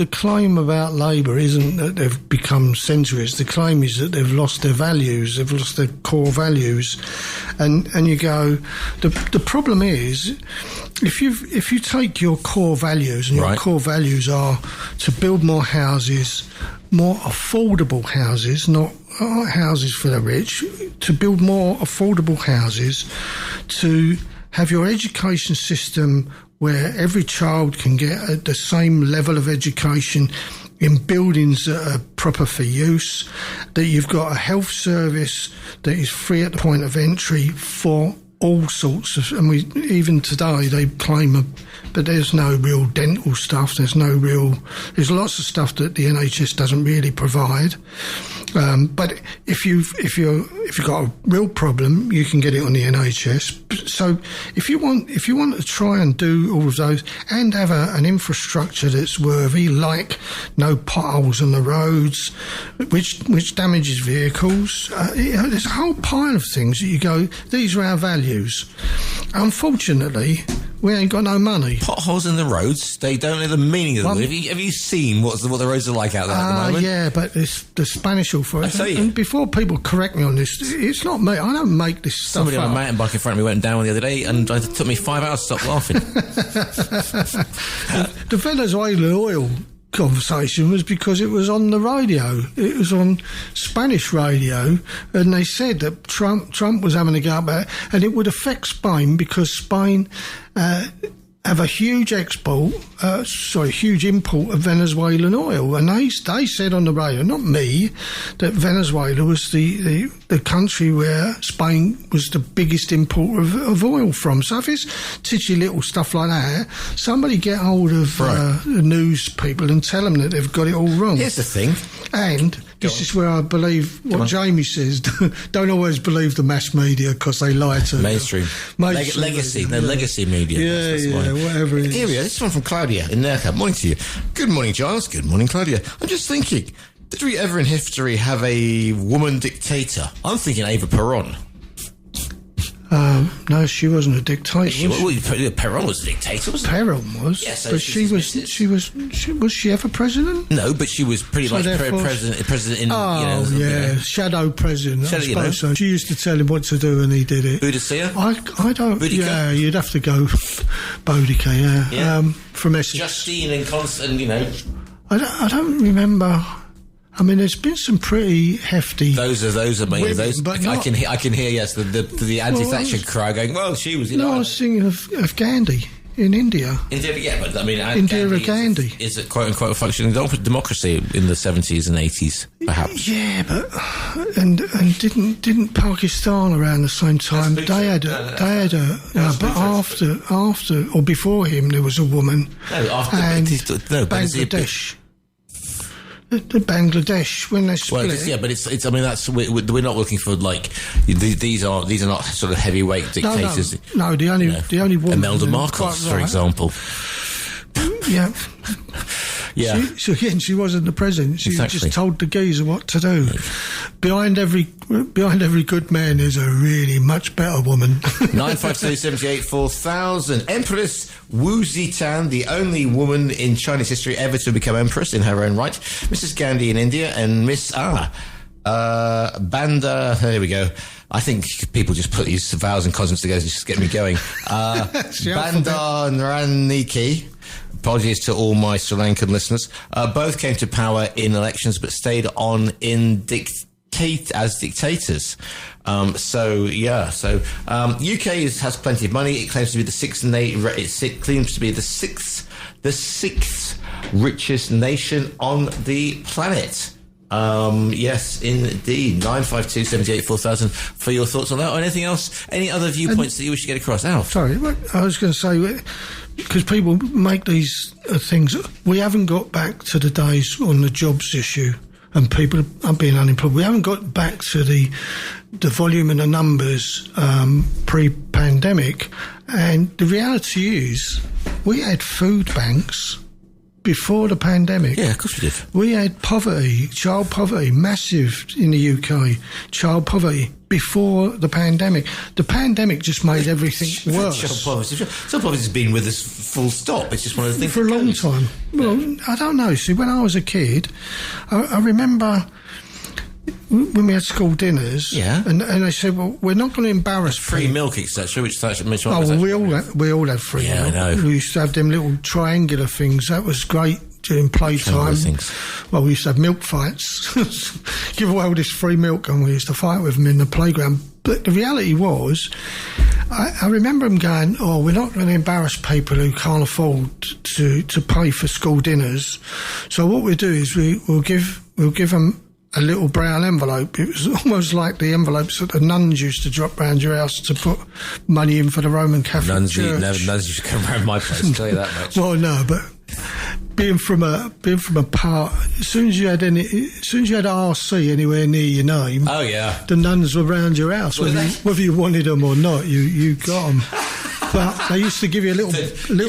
The claim about Labour isn't that they've become centrist. The claim is that they've lost their values. They've lost their core values, and you go. The problem is, if you take your core values, and your core values are to build more houses, more affordable houses, not houses for the rich, to build more affordable houses, to have your education system where every child can get the same level of education in buildings that are proper for use, that you've got a health service that is free at the point of entry for all sorts of, and even today they claim but there's no real dental stuff, there's lots of stuff that the NHS doesn't really provide. But if you've got a real problem, you can get it on the NHS. So if you want to try and do all of those and have an infrastructure that's worthy, like no potholes on the roads, which damages vehicles, there's a whole pile of things that you go, these are our values. Unfortunately, we ain't got no money. Potholes in the roads, they don't know the meaning of them. Have you seen what the roads are like out there at the moment? Yeah, but it's the Spanish authorities. I tell you. And before people correct me on this, it's not me. I don't make this stuff Somebody on a mountain bike in front of me went down the other day, and it took me 5 hours to stop laughing. The Venezuelan oil conversation was because it was on the radio. It was on Spanish radio, and they said that Trump was having a go about it, and it would affect Spain because Spain have a huge export huge import of Venezuelan oil, and they said on the radio, not me, that Venezuela was the country where Spain was the biggest importer of oil from. So if it's titchy little stuff like that, somebody get hold of the news people and tell them that they've got it all wrong. Here's the thing. And this is where I believe what Jamie says. Don't always believe the mass media because they lie to mainstream legacy. No, legacy media. Whatever it is. Here we go. This one from Claudia in Nerka. Morning to you. Good morning, Giles. Good morning, Claudia. I'm just thinking, did we ever in history have a woman dictator? I'm thinking Eva Peron. No, she wasn't a dictator. Peron was a dictator, wasn't she? Peron was. Yes, but was she ever president? No, but she was pretty much president in, shadow president. I suppose so. She used to tell him what to do and he did it. Boudica? I don't... Boudica? Yeah, you'd have to go Boudica, yeah. From Essex. Justine and Constant, I don't remember... I mean, there's been some pretty hefty. Those are women, those. But I can hear. Yes, the anti-Thatcher crowd going. Well, she was. I was thinking of Gandhi in India. India, yeah, but I mean, Indira Gandhi is a quote unquote functioning democracy in the 70s and 80s, perhaps. Yeah, but and didn't Pakistan around the same time? They had a. But after or before him, there was a woman. No, after Bangladesh. The Bangladesh when they split. Well, but it's. I mean, we're not looking for like these are not sort of heavyweight dictators. No, the only woman. Imelda Marcos, for example. Yeah. Yeah. She wasn't the president. She exactly. just told the geezer what to do. Behind every good man is a really much better woman. 952784000. Empress Wu Zitan, the only woman in Chinese history ever to become empress in her own right. Mrs. Gandhi in India and Miss Banda. There we go. I think people just put these vowels and consonants together to just get me going. Banda Naraniki. Apologies to all my Sri Lankan listeners. Both came to power in elections but stayed on as dictators. UK has plenty of money. It claims to be the sixth richest nation on the planet. Yes, indeed. 952784000 for your thoughts on that. Or anything else? Any other viewpoints that you wish to get across? Alf? Sorry, I was going to say, because people make these things, we haven't got back to the days on the jobs issue and people are being unemployed. We haven't got back to the volume and the numbers pre-pandemic. And the reality is, we had food banks before the pandemic. Yeah, of course we did. We had poverty, child poverty, massive in the UK, child poverty before the pandemic. The pandemic just made everything worse. Child poverty has been with us full stop. It's just one of the things. For a long time. Well, I don't know. See, when I was a kid, I remember when we had school dinners, and they said, "Well, we're not going to embarrass free milk, etc." Which we all had free milk. I know. We used to have them little triangular things. That was great during playtime. Well, we used to have milk fights, give away all this free milk, and we used to fight with them in the playground. But the reality was, I remember them going, "Oh, we're not going to embarrass people who can't afford to pay for school dinners. So what we do is we'll give them a little brown envelope." It was almost like the envelopes that the nuns used to drop round your house to put money in for the Roman Catholic Church. Nuns used to come round my place, I'll tell you that much. Well, no, but being from a part, as soon as you had RC anywhere near your name, the nuns were round your house, whether you wanted them or not. You got them. But they used to give you a little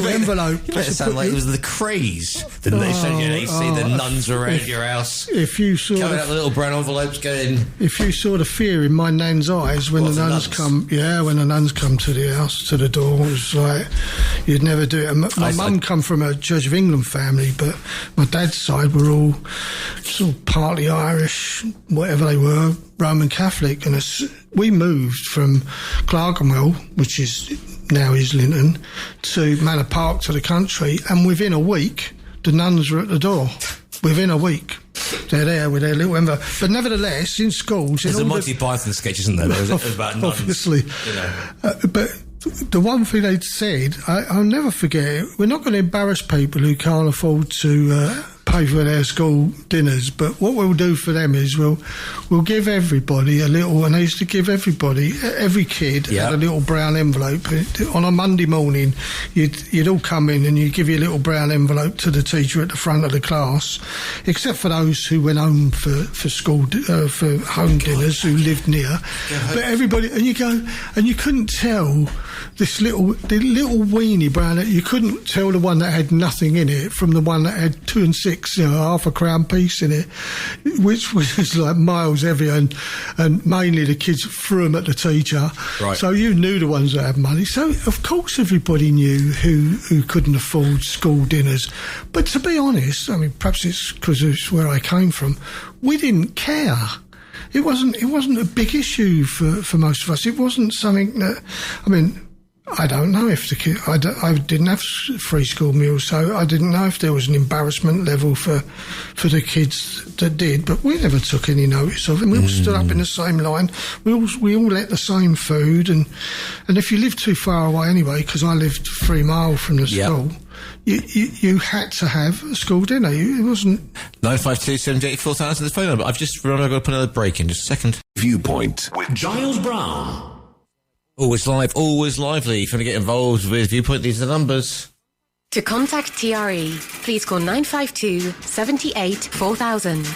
envelope. You made it sound like it was the craze. The nuns were around your house. If you saw coming out the little brown envelopes going. If you saw the fear in my nan's eyes when the nuns come to the house, to the door, it was like you'd never do it. And my mum come from a Church of England family, but my dad's side were all sort of partly Irish, whatever they were, Roman Catholic, and we moved from Clerkenwell, which is now Islington, to Manor Park, to the country, and within a week the nuns were at the door. Within a week they're there with their little envelope. But nevertheless, in schools, there's a Monty Python sketch, isn't there? There was about nuns, obviously, you know. but the one thing they'd said, I'll never forget it, we're not going to embarrass people who can't afford to pay for their school dinners, but what we'll do for them is we'll give everybody a little, and they used to give every kid had a little brown envelope. On a Monday morning, you'd all come in and you'd give you a little brown envelope to the teacher at the front of the class, except for those who went home for school, for home dinners, who lived near. But everybody, and you go, and you couldn't tell the little weenie brown, you couldn't tell the one that had nothing in it from the one that had 2 and 6, half a crown piece in it, which was like miles heavier, and mainly the kids threw them at the teacher. Right. So you knew the ones that had money. So of course everybody knew who couldn't afford school dinners. But to be honest, I mean, perhaps it's because it's where I came from, we didn't care. It wasn't a big issue for most of us. It wasn't something that, I mean, I don't know if the kid, I didn't have free school meals, so I didn't know if there was an embarrassment level for the kids that did, but we never took any notice of it. We all stood up in the same line. We all ate the same food, and if you lived too far away anyway, because I lived 3 miles from the school, you had to have a school dinner. It wasn't 952 78 4000 the phone number. I've just remembered I've got to put another break in. Just a second. Viewpoint with Giles Brown. Always live, always lively. If you want to get involved with Viewpoint, these are the numbers. To contact TRE, please call 952 78 4000.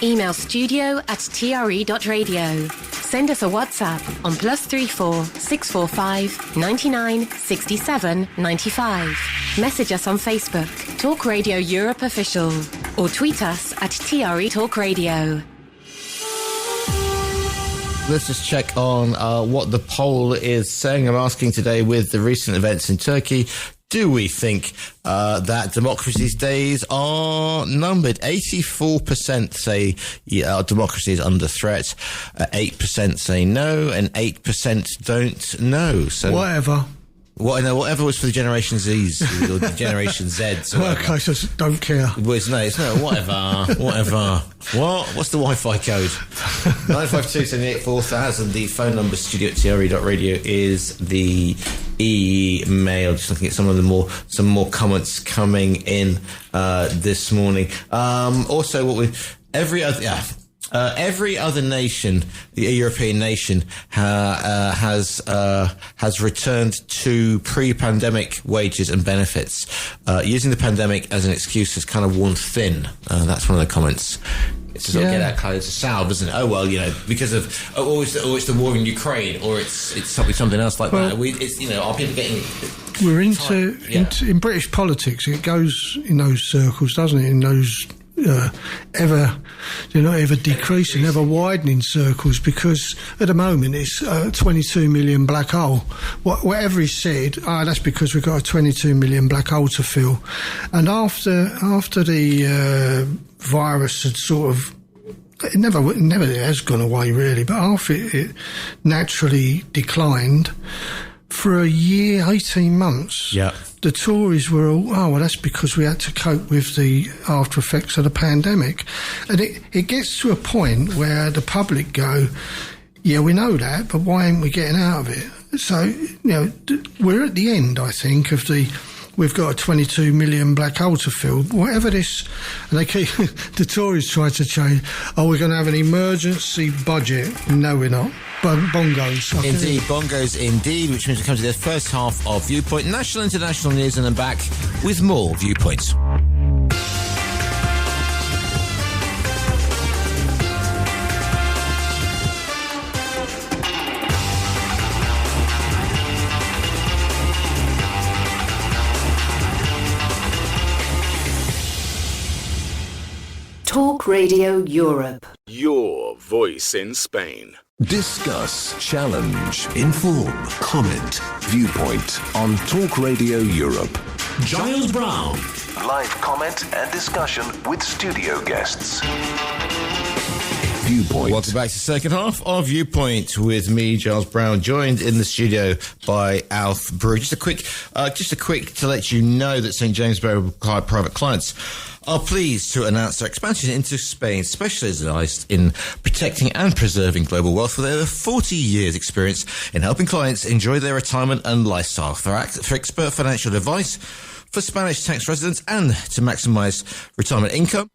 Email studio@tre.radio. Send us a WhatsApp on +34 645 99 67 95. Message us on Facebook, Talk Radio Europe Official, or tweet us at TRE Talk Radio. Let's just check on what the poll is saying. I'm asking today, with the recent events in Turkey, do we think that democracy's days are numbered? 84% say our democracy is under threat, 8% say no, and 8% don't know. So whatever. Whatever was for the Generation Z's or the Generation Z's. Okay, so don't care. It's no, whatever. What's the Wi-Fi code? 952 78 4000. The phone number, studio@tre.radio, is the email. Just looking at some more comments coming in this morning. Also, every other nation, the European nation, has returned to pre-pandemic wages and benefits. Using the pandemic as an excuse has kind of worn thin. That's one of the comments. It's to sort of get that kind of salve, isn't it? Oh well, because of it's the war in Ukraine, or it's something else like that. Are people getting? We're into in British politics. It goes in those circles, doesn't it? In those ever decreasing, ever widening circles, because at the moment it's a 22 million black hole. Whatever he said, that's because we've got a 22 million black hole to fill. And after the virus had sort of, it never has gone away really, but after it naturally declined, for a year, 18 months, the Tories were all, that's because we had to cope with the after effects of the pandemic. And it gets to a point where the public go, we know that, but why ain't we getting out of it? So, we're at the end, I think, of we've got a 22 million black hole to fill. Whatever this, and they keep, the Tories try to change, we're going to have an emergency budget. No, we're not. Bongos. Indeed, bongos indeed, which means we come to the first half of Viewpoint. National, international news, and then back with more Viewpoints. Talk Radio Europe. Your voice in Spain. Discuss, challenge, inform, comment, Viewpoint on Talk Radio Europe. Giles Brown. Live comment and discussion with studio guests. Viewpoint. Welcome back to the second half of Viewpoint with me, Giles Brown, joined in the studio by Alf Brew. Just a quick to let you know that St. James's private clients are pleased to announce their expansion into Spain, specialised in protecting and preserving global wealth with over 40 years' experience in helping clients enjoy their retirement and lifestyle. For expert financial advice for Spanish tax residents and to maximise retirement income,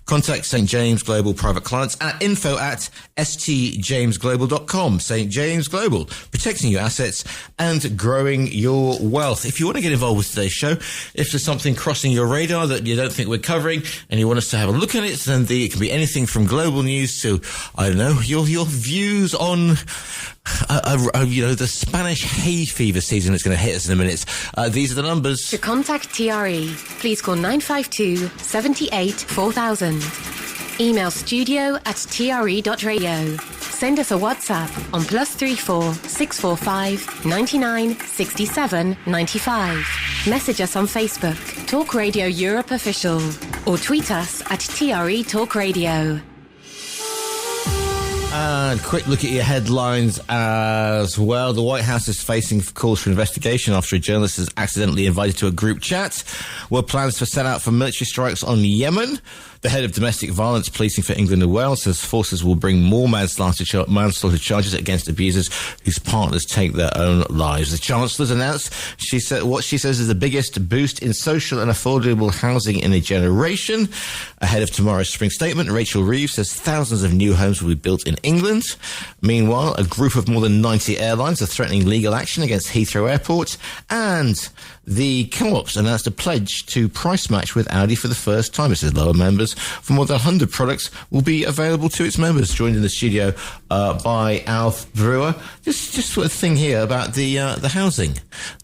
contact St. James Global Private Clients at info@stjamesglobal.com. St. James Global, protecting your assets and growing your wealth. If you want to get involved with today's show, if there's something crossing your radar that you don't think we're covering and you want us to have a look at it, then it can be anything from global news to, I don't know, your views on the Spanish hay fever season that's going to hit us in a minute. These are the numbers. To contact TRE, please call 952 78 4000. Email studio@tre.radio. Send us a WhatsApp on +34 645 99 67 95. Message us on Facebook, Talk Radio Europe Official, or tweet us at TRE Talk Radio. And quick look at your headlines as well. The White House is facing calls for investigation after a journalist is accidentally invited to a group chat. Were plans for set out for military strikes on Yemen. The head of domestic violence policing for England and Wales says forces will bring more manslaughter charges against abusers whose partners take their own lives. The Chancellor's announced what she says is the biggest boost in social and affordable housing in a generation. Ahead of tomorrow's spring statement, Rachel Reeves says thousands of new homes will be built in England. Meanwhile, a group of more than 90 airlines are threatening legal action against Heathrow Airport. And the Co-ops announced a pledge to price match with Audi for the first time. It says lower members for more than 100 products will be available to its members. Joined in the studio by Alf Brewer. Just sort of thing here about the housing.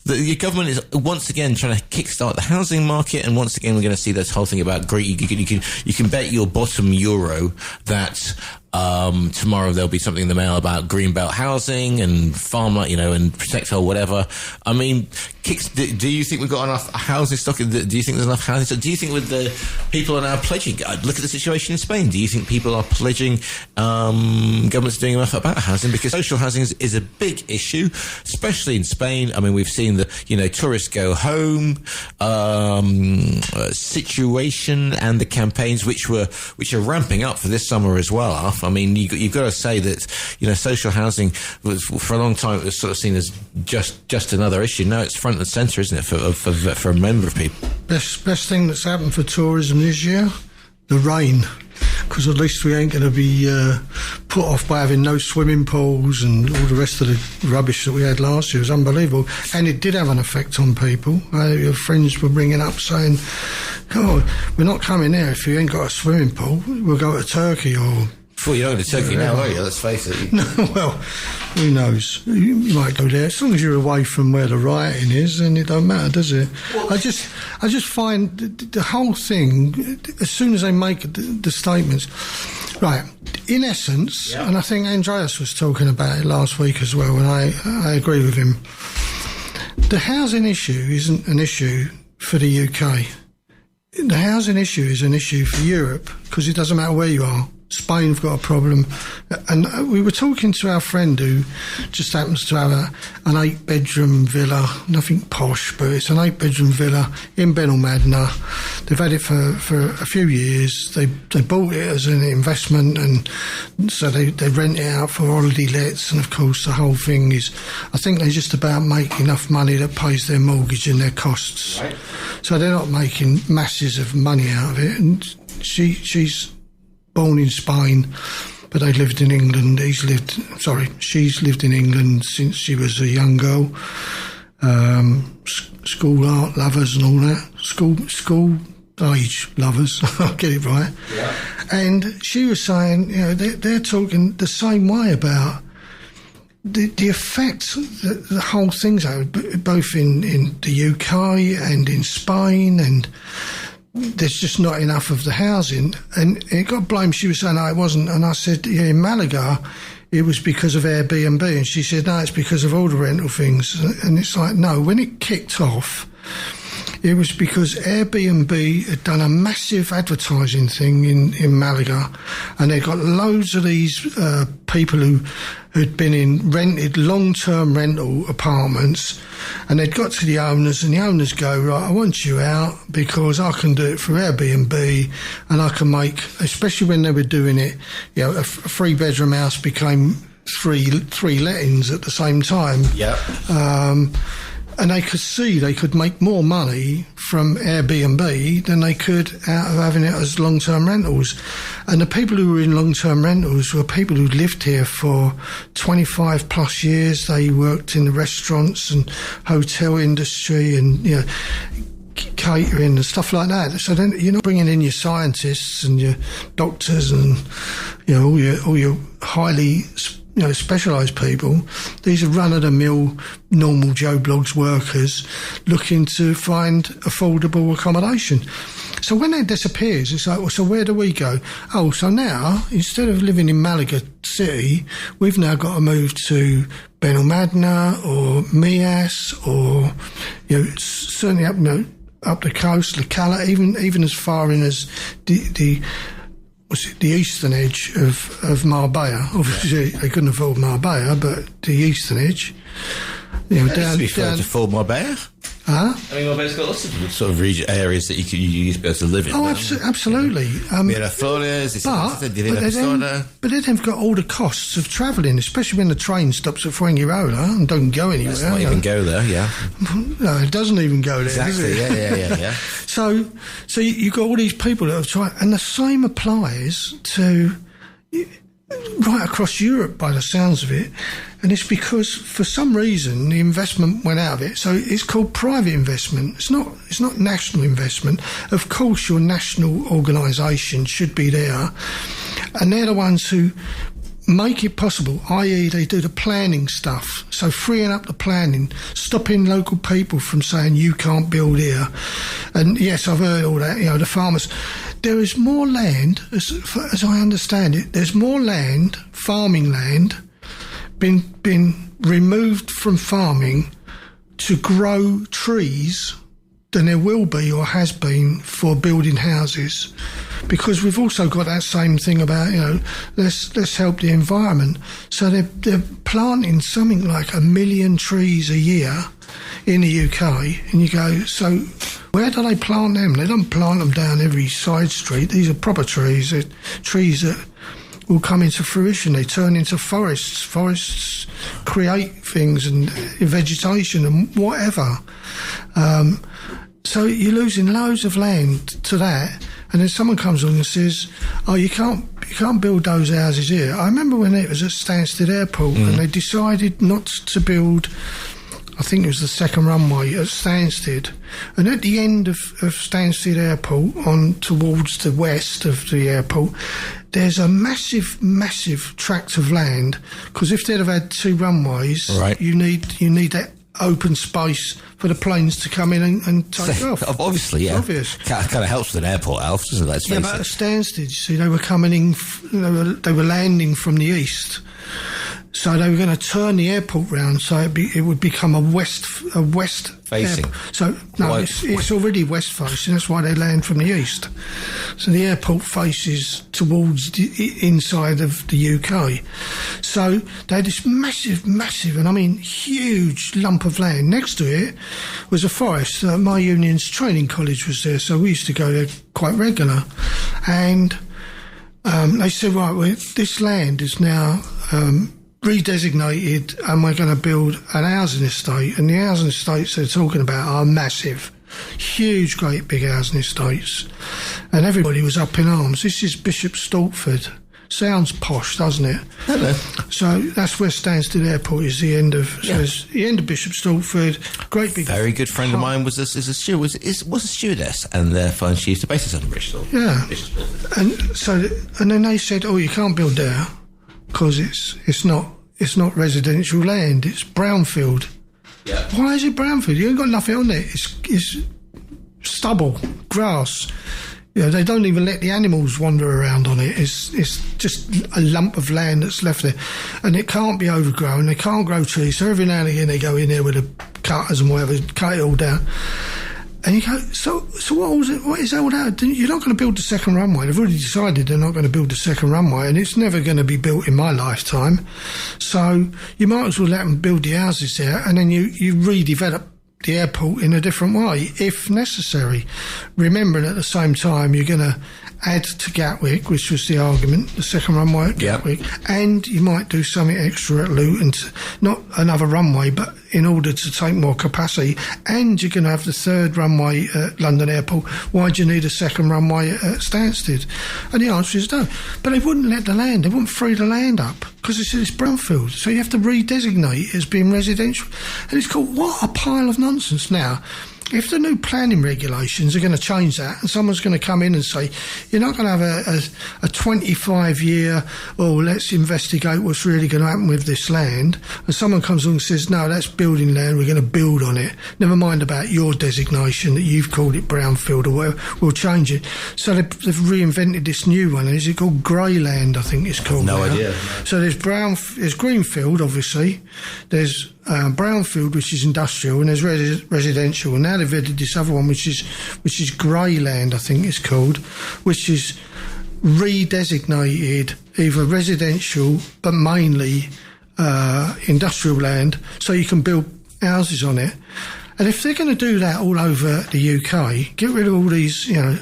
The government is once again trying to kickstart the housing market, and once again we're going to see this whole thing about greed. You can bet your bottom euro that tomorrow there'll be something in the mail about greenbelt housing and farmer, and protect or whatever. I mean, do you think we've got enough housing stock? Do you think there's enough housing stock? Do you think with the people are now pledging? Look at the situation in Spain. Do you think people are pledging? Government's doing enough about housing, because social housing is a big issue, especially in Spain. I mean, we've seen the tourists go home situation and the campaigns which are ramping up for this summer as well. Alf. I mean, you've got to say that social housing was for a long time it was sort of seen as just another issue. Now it's front and centre, isn't it, for a number of people? Best thing that's happened for tourism this year, the rain. Because at least we ain't going to be put off by having no swimming pools and all the rest of the rubbish that we had last year. It was unbelievable. And it did have an effect on people. Your friends were bringing up saying, "Oh, we're not coming there if you ain't got a swimming pool. We'll go to Turkey or..." Well, you're going to Turkey now, are you? Let's face it. No, well, who knows? You might go there. As long as you're away from where the rioting is, then it don't matter, does it? Well, I just find the whole thing, as soon as they make the statements, right, in essence, and I think Andreas was talking about it last week as well, and I agree with him, the housing issue isn't an issue for the UK. The housing issue is an issue for Europe, because it doesn't matter where you are. Spain have got a problem, and we were talking to our friend who just happens to have an 8-bedroom villa, nothing posh, but it's an 8-bedroom villa in Benalmádena. They've had it for a few years. They bought it as an investment, and so they rent it out for holiday lets, and of course the whole thing is, I think they just about make enough money that pays their mortgage and their costs. Right. So they're not making masses of money out of it, and she's born in Spain, but they lived in England. She's lived in England since she was a young girl. School art lovers and all that. School age lovers. I'll get it right. Yeah. And she was saying, they're talking the same way about the effect that the whole thing's had, both in the UK and in Spain, and there's just not enough of the housing, and it got blamed. She was saying, "No, it wasn't," and I said, "Yeah, in Malaga it was because of Airbnb," and she said, "No, it's because of all the rental things." And it's like, no, when it kicked off, It was because Airbnb had done a massive advertising thing in Malaga, and they got loads of these people who'd been in rented long-term rental apartments, and they'd got to the owners, and the owners go, right, I want you out because I can do it for Airbnb, and I can make, especially when they were doing it, you know, a three-bedroom house became three lettings at the same time. Yeah. And they could see they could make more money from Airbnb than they could out of having it as long-term rentals. And the people who were in long-term rentals were people who lived here for 25 plus years. They worked in the restaurants and hotel industry and, you know, catering and stuff like that. So then you're not bringing in your scientists and your doctors and, you know, all your highly, you know, specialised people. These are run-of-the-mill, normal Joe Bloggs workers looking to find affordable accommodation. So when that disappears, it's like, well, so where do we go? Oh, so now, instead of living in Malaga City, we've now got to move to Benalmádena or Mias or, you know, certainly up, you know, up the coast, La Cala, even as far in as the eastern edge of Marbella. Obviously, they couldn't afford Marbella, but the eastern edge. You know, down to afford Marbella. Huh? I mean, Marbella's got lots of sort of region areas that you used to be able to live in. Oh, absolutely. Miraflores, but then they've got all the costs of travelling, especially when the train stops at Fuengirola and don't go anywhere. Let's not even go there, yeah. No, it doesn't even go there. Exactly, does it? yeah. So you've got all these people that have tried, and the same applies to right across Europe by the sounds of it, and it's because for some reason the investment went out of it. So it's called private investment. It's not national investment. Of course your national organisation should be there, and they're the ones who make it possible, i.e. they do the planning stuff, so freeing up the planning, stopping local people from saying you can't build here. And yes, I've heard all that, you know, the farmers. There is more land, as I understand it, there's more land, farming land, been removed from farming to grow trees than there will be or has been for building houses. Because we've also got that same thing about, you know, let's help the environment. So they're planting something like 1 million trees a year in the UK, and you go, so where do they plant them? They don't plant them down every side street. These are proper trees. They're trees that will come into fruition. They turn into forests. Forests create things and vegetation and whatever. So you're losing loads of land to that. And then someone comes along and says, oh, you can't build those houses here. I remember when it was at Stansted Airport and they decided not to build, I think it was the second runway at Stansted. And at the end of Stansted Airport, on towards the west of the airport, there's a massive, massive tract of land. Because if they'd have had 2 runways, right, you need that open space for the planes to come in and take off. Obviously, yeah. Obvious. Kind of helps with an airport, Alf, doesn't it? Let's face but at Stansted, you see, they were coming in, they were landing from the east. So they were going to turn the airport round so it would become a west facing. Airport. So no, it's already west facing. That's why they land from the east. So the airport faces towards the inside of the UK. So they had this massive, and I mean huge lump of land. Next to it was a forest. My union's training college was there, so we used to go there quite regular. And they said, right, well, this land is now redesignated and we're going to build an housing estate. And the housing estates they're talking about are massive, huge, great big housing estates. And everybody was up in arms. This is Bishop Stortford. Sounds posh, doesn't it? Hello. So that's where Stansted Airport is. The end of the end of Bishop Stortford. Great big. Very good friend of mine was a stewardess, and therefore she used to base herself in Bristol. Yeah. And then they said, "Oh, you can't build there because it's not residential land. It's brownfield." Yeah. Why is it brownfield? You ain't got nothing on there. It's stubble, grass. You know, they don't even let the animals wander around on it. It's just a lump of land that's left there. And it can't be overgrown. They can't grow trees. So every now and again they go in there with the cutters and whatever, cut it all down. And you go, so what was it? What is all that? You're not going to build the second runway. They've already decided they're not going to build the second runway, and it's never going to be built in my lifetime. So you might as well let them build the houses there, and then you redevelop the airport in a different way, if necessary. Remembering at the same time you're going to add to Gatwick, which was the argument, the second runway at Gatwick, and you might do something extra at Luton, not another runway, but in order to take more capacity, and you're going to have the third runway at London Airport. Why do you need a second runway at Stansted? And the answer is no. But they wouldn't let the land, they wouldn't free the land up, because they said it's brownfield, so you have to redesignate it as being residential. And it's called, what a pile of nonsense. Now, if the new planning regulations are going to change that, and someone's going to come in and say, you're not going to have a 25-year, let's investigate what's really going to happen with this land, and someone comes along and says, no, that's building land, we're going to build on it, never mind about your designation that you've called it brownfield or whatever, we'll change it. So they've reinvented this new one. Is it called grey land, I think it's called No now. idea. So there's greenfield, obviously, there's brownfield, which is industrial, and there's residential, and now they've added this other one, which is grey land, I think it's called, which is redesignated either residential but mainly industrial land, so you can build houses on it. And if they're going to do that all over the UK, get rid of all these, I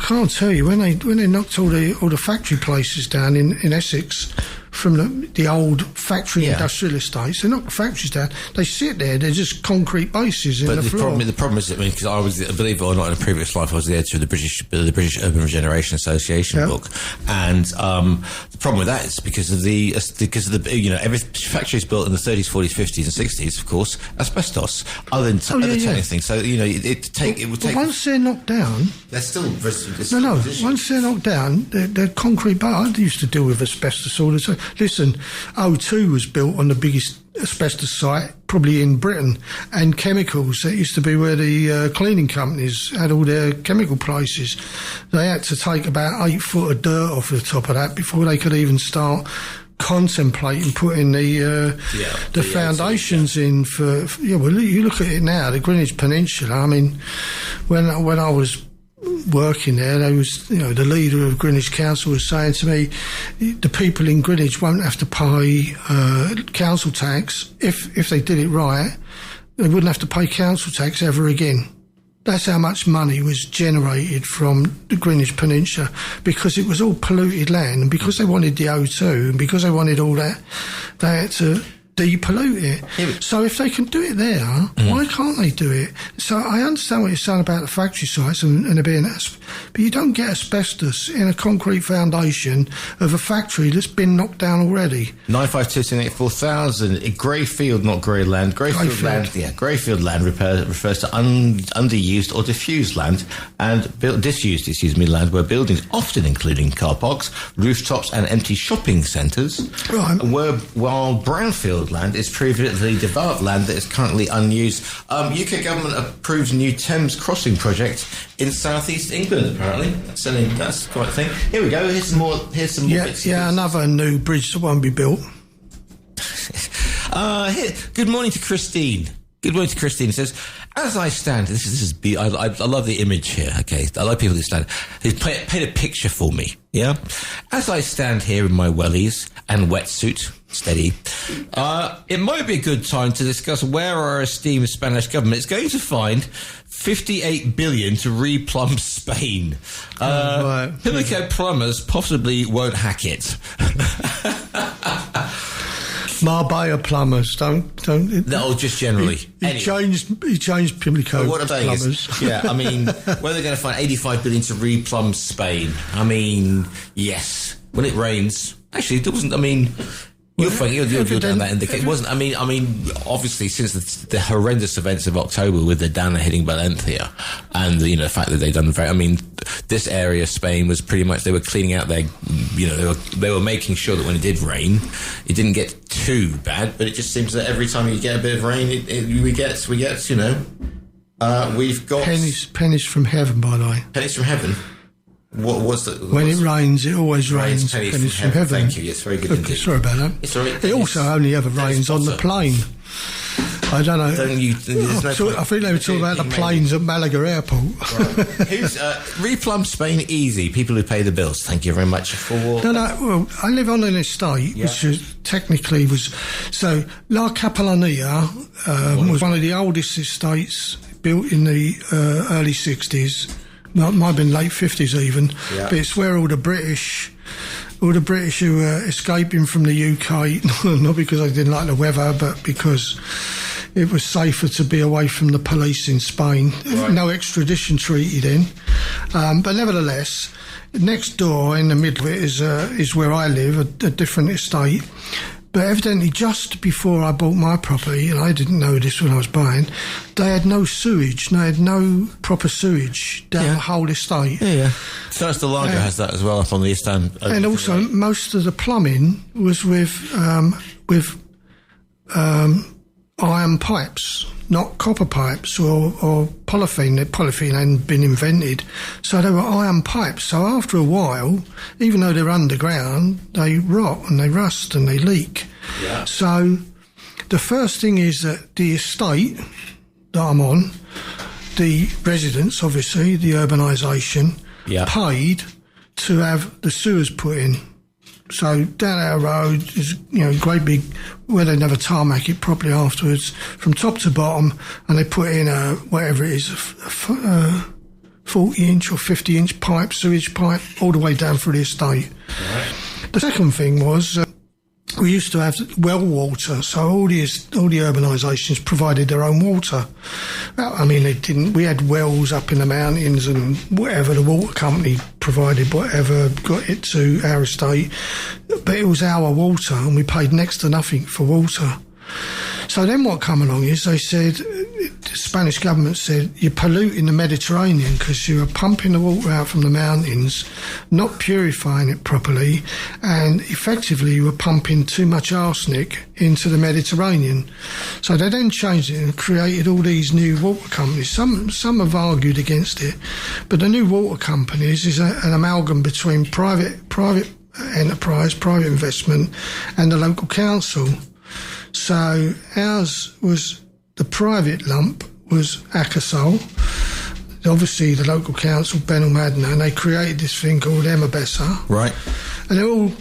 can't tell you, when they knocked all the factory places down in Essex from the old factory industrial estates, they knock the factories down, they sit there, they're just concrete bases in the floor. The problem is, because I was, believe it or not, in a previous life I was the editor of the British Urban Regeneration Association book, and the problem with that is because of the every factory is built in the 30s, 40s, 50s and 60s, of course, asbestos, other than things. So it would take. Once they're knocked down, they're still once they're knocked down, they're concrete. But I used to deal with asbestos all the time. Listen, O2 was built on the biggest asbestos site probably in Britain, and chemicals, that used to be where the cleaning companies had all their chemical places. They had to take about 8 foot of dirt off the top of that before they could even start contemplating putting the foundations in for well, you look at it now, the Greenwich Peninsula. I mean, when I was working there, they was, the leader of Greenwich Council was saying to me, the people in Greenwich won't have to pay council tax if they did it right. They wouldn't have to pay council tax ever again. That's how much money was generated from the Greenwich Peninsula, because it was all polluted land, and because they wanted the O2 and because they wanted all that, they had to depollute it. So if they can do it there, why can't they do it? So I understand what you're saying about the factory sites and there being, but you don't get asbestos in a concrete foundation of a factory that's been knocked down already. 952-1084,000. Greyfield, not grey land. Greyfield land. Yeah, Greyfield land refers to underused or diffused land and disused, land where buildings, often including car parks, rooftops, and empty shopping centres, while brownfield land is previously developed land that is currently unused. UK government approves new Thames crossing project in southeast England. Apparently, that's quite a thing. Here we go. Here's some more. Bits. Another new bridge that won't be built. Good morning to Christine. Good morning to Christine. It says, as I stand, I love the image here, okay? I like people who stand. He's paint a picture for me, yeah? As I stand here in my wellies and wetsuit, steady, it might be a good time to discuss where our esteemed Spanish government is going to find 58 billion to replumb Spain. Pimlico plumbers possibly won't hack it. Marbella plumbers don't. No, just generally. He changed Pimlico what I'm saying plumbers. Is, I mean, where they're going to find 85 billion to replumb Spain. I mean, yes, when it rains. Actually, it wasn't. I mean, you're down that indicator. It wasn't. I mean, obviously, since the horrendous events of October with the Dana hitting Valencia, and the fact that they've done this area of Spain was pretty much, they were cleaning out their, they were making sure that when it did rain, it didn't get too bad. But it just seems that every time you get a bit of rain, we get we've got pennies from heaven, by the way. Pennies from heaven. What was that? When it rains, it always rains. Pennies from heaven. Thank you. Yes, very good indeed. Sorry about that. It's all right. It also only ever rains on the plane. I don't know. I think they were talking about the planes at Malaga Airport. Right. Who's replumb Spain easy? People who pay the bills. Thank you very much for. No. Well, I live on an estate which technically was so La Capellanía was one of the oldest estates built in the early 60s. Might have been late 50s even. Yeah. But it's where all the British who were escaping from the UK, not because they didn't like the weather, but because it was safer to be away from the police in Spain. Right. No extradition treaty then. But nevertheless, next door in the middle of it is where I live, a different estate. But evidently just before I bought my property, and I didn't know this when I was buying, they had no sewage. They had no proper sewage down the whole estate. Yeah. Costa Lager has that as well up on the east end. And also most of the plumbing was with iron pipes, not copper pipes or polythene. Polythene hadn't been invented, so they were iron pipes. So after a while, even though they're underground, they rot and they rust and they leak. Yeah. So the first thing is that the estate that I'm on, the residents, obviously, the urbanisation, paid to have the sewers put in. So down our road is, great big, where they never tarmac it properly afterwards, from top to bottom, and they put in whatever it is, a 40-inch or 50-inch pipe, sewage pipe, all the way down through the estate. Right. The second thing was we used to have well water, so all the urbanisations provided their own water. Well, I mean, they didn't. We had wells up in the mountains and whatever, the water company provided whatever got it to our estate, but it was our water and we paid next to nothing for water. So then what come along is they said, the Spanish government said, you're polluting the Mediterranean because you are pumping the water out from the mountains, not purifying it properly, and effectively you were pumping too much arsenic into the Mediterranean. So they then changed it and created all these new water companies. Some have argued against it, but the new water companies is an amalgam between private enterprise, private investment, and the local council. So ours was, the private lump was Acasol, obviously the local council, Benalmadena, and they created this thing called Emabessa. Right. And they're all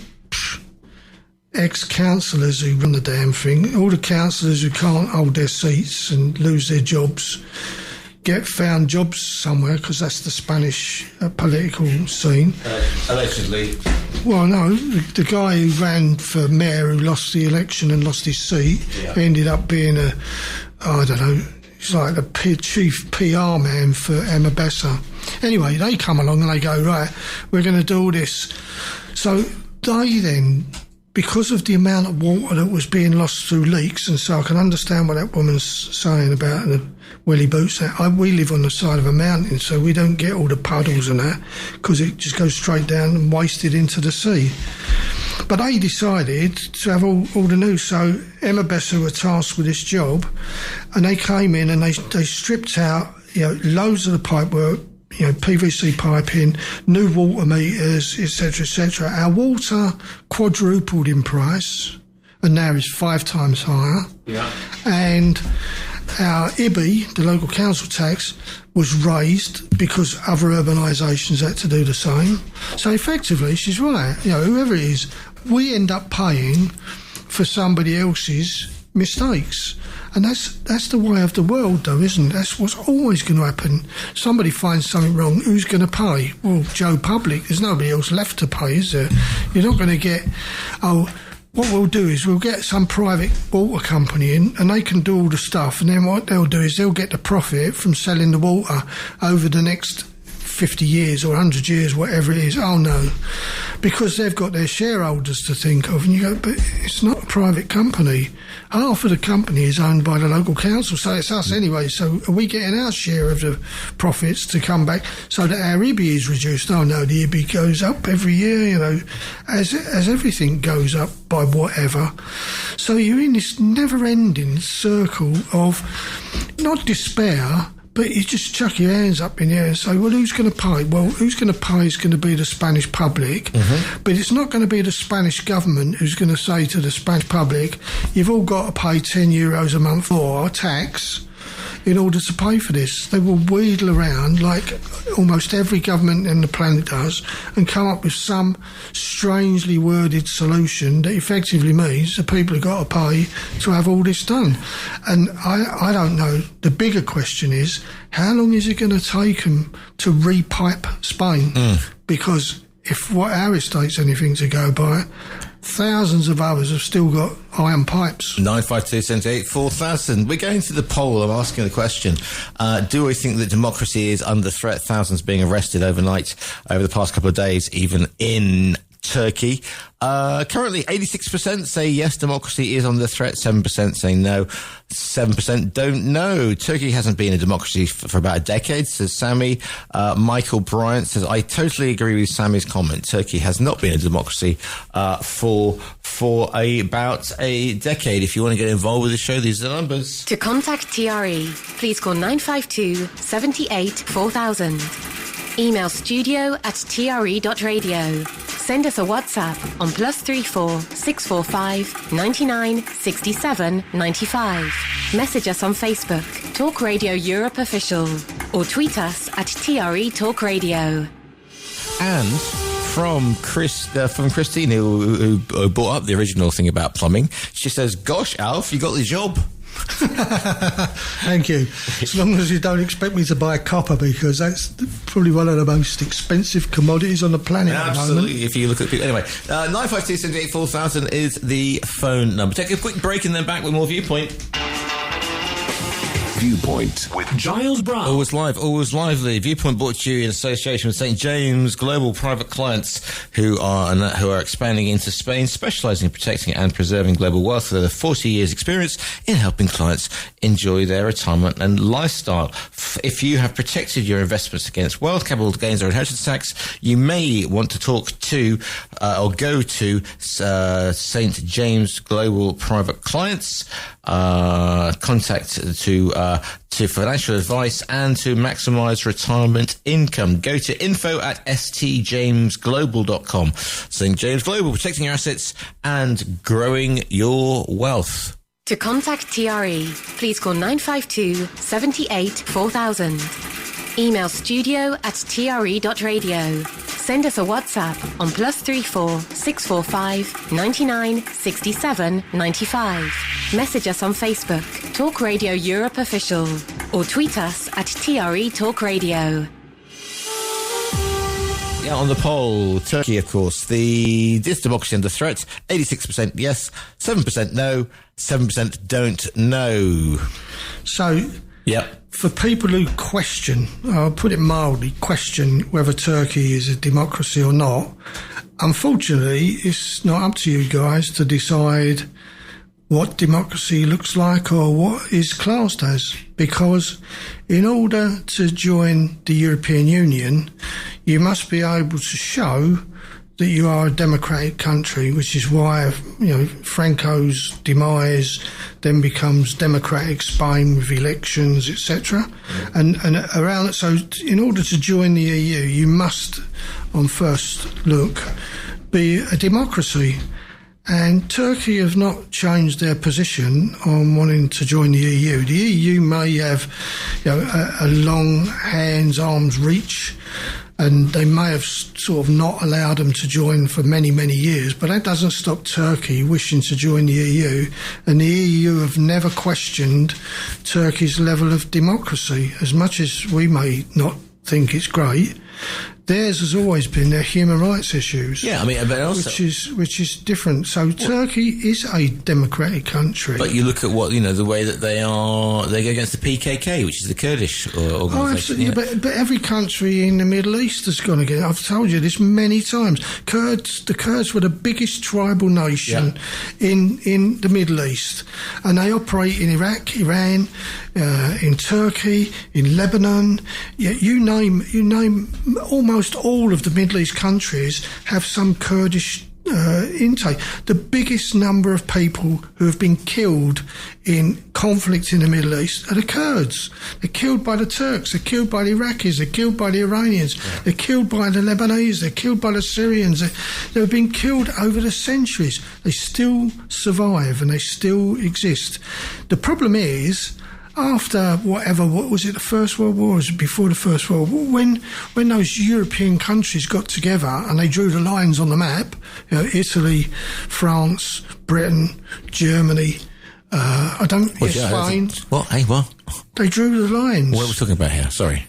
ex-councillors who run the damn thing. All the councillors who can't hold their seats and lose their jobs get found jobs somewhere, because that's the Spanish political scene. Allegedly. Well, no, the guy who ran for mayor, who lost the election and lost his seat, ended up being he's like the chief PR man for Emabessa. Anyway, they come along and they go, right, we're going to do all this. So they then, because of the amount of water that was being lost through leaks, and so I can understand what that woman's saying about the welly boots. We live on the side of a mountain, so we don't get all the puddles and that, because it just goes straight down and wasted into the sea. But they decided to have all the news, so Emabessa were tasked with this job, and they came in and they stripped out loads of the pipework, PVC piping, new water meters, etc., etc. Our water quadrupled in price, and now is 5 times higher. Yeah. And our IBI, the local council tax, was raised because other urbanisations had to do the same. So effectively, she's right. Whoever it is, we end up paying for somebody else's mistakes. And that's the way of the world, though, isn't it? That's what's always going to happen. Somebody finds something wrong, who's going to pay? Well, Joe Public. There's nobody else left to pay, is there? You're not going to get... what we'll do is we'll get some private water company in, and they can do all the stuff, and then what they'll do is they'll get the profit from selling the water over the next 50 years or 100 years, whatever it is. Oh no, because they've got their shareholders to think of. And you go, but it's not a private company. Half of the company is owned by the local council, so it's us anyway. So are we getting our share of the profits to come back so that our IBI is reduced? Oh no, the IBI goes up every year, as everything goes up by whatever. So you're in this never-ending circle of not despair, But you just chuck your hands up in the air and say, well, who's going to pay? Well, who's going to pay is going to be the Spanish public. But it's not going to be the Spanish government who's going to say to the Spanish public, you've all got to pay €10 a month for tax in order to pay for this. They will wheedle around like almost every government on the planet does and come up with some strangely worded solution that effectively means the people have got to pay to have all this done. And I don't know. The bigger question is, how long is it going to take them to repipe Spain? Because if what our estate's anything to go by, thousands of others have still got iron pipes. 952 78 4000. We're going to the poll. I'm asking the question, do we think that democracy is under threat? Thousands being arrested overnight over the past couple of days, even in Turkey. Currently 86% say yes, democracy is under threat, 7% say no, 7% don't know. Turkey hasn't been a democracy for about a decade, says Sammy. Michael Bryant says, I totally agree with Sammy's comment. Turkey has not been a democracy for about a decade. If you want to get involved with the show, these are the numbers. To contact TRE, please call 952 78 4000. Email studio@tre.radio. Send us a WhatsApp on +34 645 99 67 95. Message us on Facebook, Talk Radio Europe Official, or tweet us at TRE Talk Radio. And from Christine, who brought up the original thing about plumbing, she says, gosh, Alf, you got the job. Thank you. As long as you don't expect me to buy copper, because that's probably one of the most expensive commodities on the planet at the moment. Absolutely, if you look at people. Anyway, 952 78 4000 is the phone number. Take a quick break and then back with more Viewpoint. Viewpoint with Giles Brown. Always live, always lively. Viewpoint brought to you in association with St. James Global Private Clients, who are expanding into Spain, specialising in protecting and preserving global wealth with over 40 years' experience in helping clients enjoy their retirement and lifestyle. If you have protected your investments against wealth, capital gains, or inheritance tax, you may want to talk to or go to St. James Global Private Clients. Contact to financial advice and to maximise retirement income. Go to info@stjamesglobal.com. St. James Global, protecting your assets and growing your wealth. To contact TRE, please call 952 78 4000. Email studio@tre.radio. Send us a WhatsApp on +34 645 99 67 95. Message us on Facebook, Talk Radio Europe Official, or tweet us at TRE Talk Radio. Yeah, on the poll, Turkey, of course, is democracy under threat? 86% yes, 7% no, 7% don't know. So, yep. For people who question, I'll put it mildly, question whether Turkey is a democracy or not, unfortunately, it's not up to you guys to decide what democracy looks like or what is classed as. Because in order to join the European Union, you must be able to show that you are a democratic country, which is why, Franco's demise then becomes democratic Spain with elections, etc. And around it. So in order to join the EU, you must, on first look, be a democracy. And Turkey have not changed their position on wanting to join the EU. The EU may have a long arm's reach, and they may have sort of not allowed them to join for many, many years, but that doesn't stop Turkey wishing to join the EU, and the EU have never questioned Turkey's level of democracy. As much as we may not think it's great, theirs has always been their human rights issues. Yeah, I mean, but also, which is different. So Turkey is a democratic country. But you look at what the way that they go against the PKK, which is the Kurdish organisation. Oh, absolutely. But every country in the Middle East has gone against. I've told you this many times. The Kurds were the biggest tribal nation in the Middle East, and they operate in Iraq, Iran, in Turkey, in Lebanon. You name almost all of the Middle East countries have some Kurdish intake. The biggest number of people who have been killed in conflict in the Middle East are the Kurds. They're killed by the Turks, they're killed by the Iraqis, they're killed by the Iranians, they're killed by the Lebanese, they're killed by the Syrians. They've been killed over the centuries. They still survive and they still exist. The problem is, after what was it, the First World War, or was it before the First World War, when those European countries got together and they drew the lines on the map, Italy, France, Britain, Germany, Spain. What? Hey, what? They drew the lines. What are we talking about here? Sorry.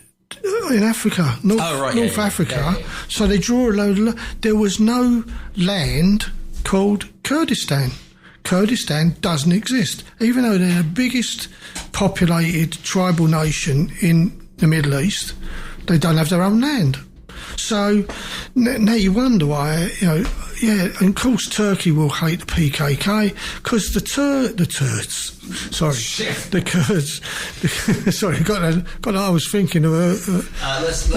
In Africa, North Africa. Yeah. So they draw a load of... There was no land called Kurdistan. Kurdistan doesn't exist, even though they're the biggest populated tribal nation in the Middle East. They don't have their own land. So now you wonder why, and of course Turkey will hate the PKK because the Kurds. Sorry, I was thinking of let's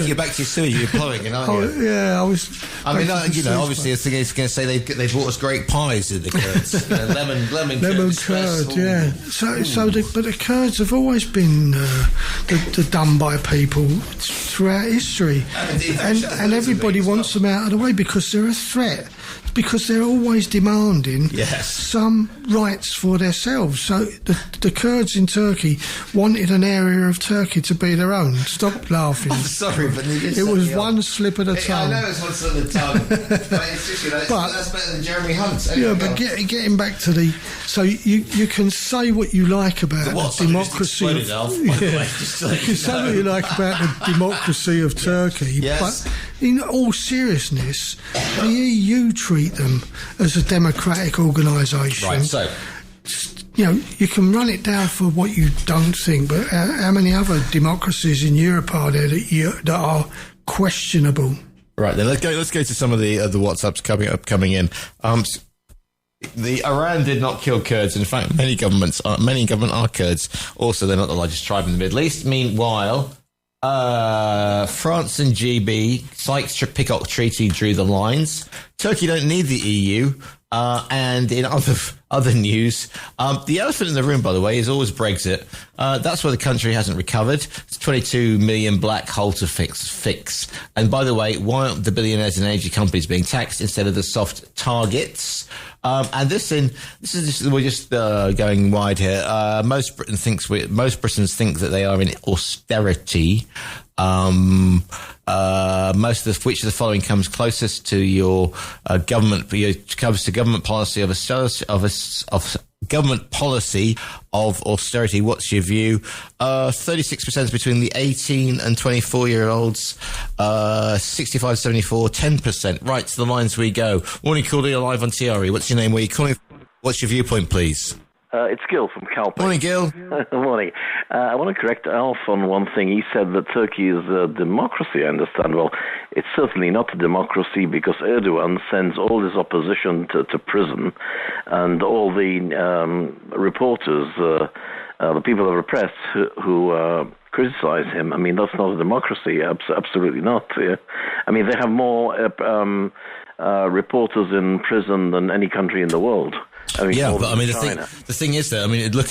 get back to your sewage. You're plowing, aren't you? Yeah, I was. I mean, obviously, it's going to say they brought us great pies in the Kurds, lemon curd. Yeah. But the Kurds have always been done by people throughout history, and everybody wants them out of the way because they're a threat. Because they're always demanding some rights for themselves. So the Kurds in Turkey wanted an area of Turkey to be their own. Stop laughing. I'm sorry, but it was one slip of the tongue. I know it's one slip of the tongue, but it's just, that's better than Jeremy Hunt. Yeah, but getting back to the... So you can say what you like about the democracy of... You can say what you like about the democracy of Turkey, but in all seriousness, the EU treat them as a democratic organisation. Right, so... you can run it down for what you don't think, but how many other democracies in Europe are there that are questionable? Right, then let's go to some of the WhatsApps coming in. The Iran did not kill Kurds. In fact, many government are Kurds. Also, they're not the largest tribe in the Middle East. Meanwhile, France and GB, Sykes-Picot Treaty drew the lines. Turkey don't need the EU. And in other news, the elephant in the room, by the way, is always Brexit. That's where the country hasn't recovered. It's 22 million black hole to fix. And by the way, why aren't the billionaires and energy companies being taxed instead of the soft targets? And we're just going wide here. Most Britons think that they are in austerity. Most of which of the following comes closest to your government policy of government policy of austerity. What's your view? 36% between the 18 and 24-year-olds, 65-74, 10%. Right, to the lines we go. Morning, caller, you're live on TRE. What's your name? Where are you calling? What's your viewpoint, please? It's Gil from Calpe. Morning, Gil. Morning. I want to correct Alf on one thing. He said that Turkey is a democracy, I understand. Well, it's certainly not a democracy because Erdogan sends all his opposition to prison, and all the reporters, the people of the press who criticize him. I mean, that's not a democracy. Absolutely not. Yeah. I mean, they have more reporters in prison than any country in the world. I mean, the thing is that, I mean, look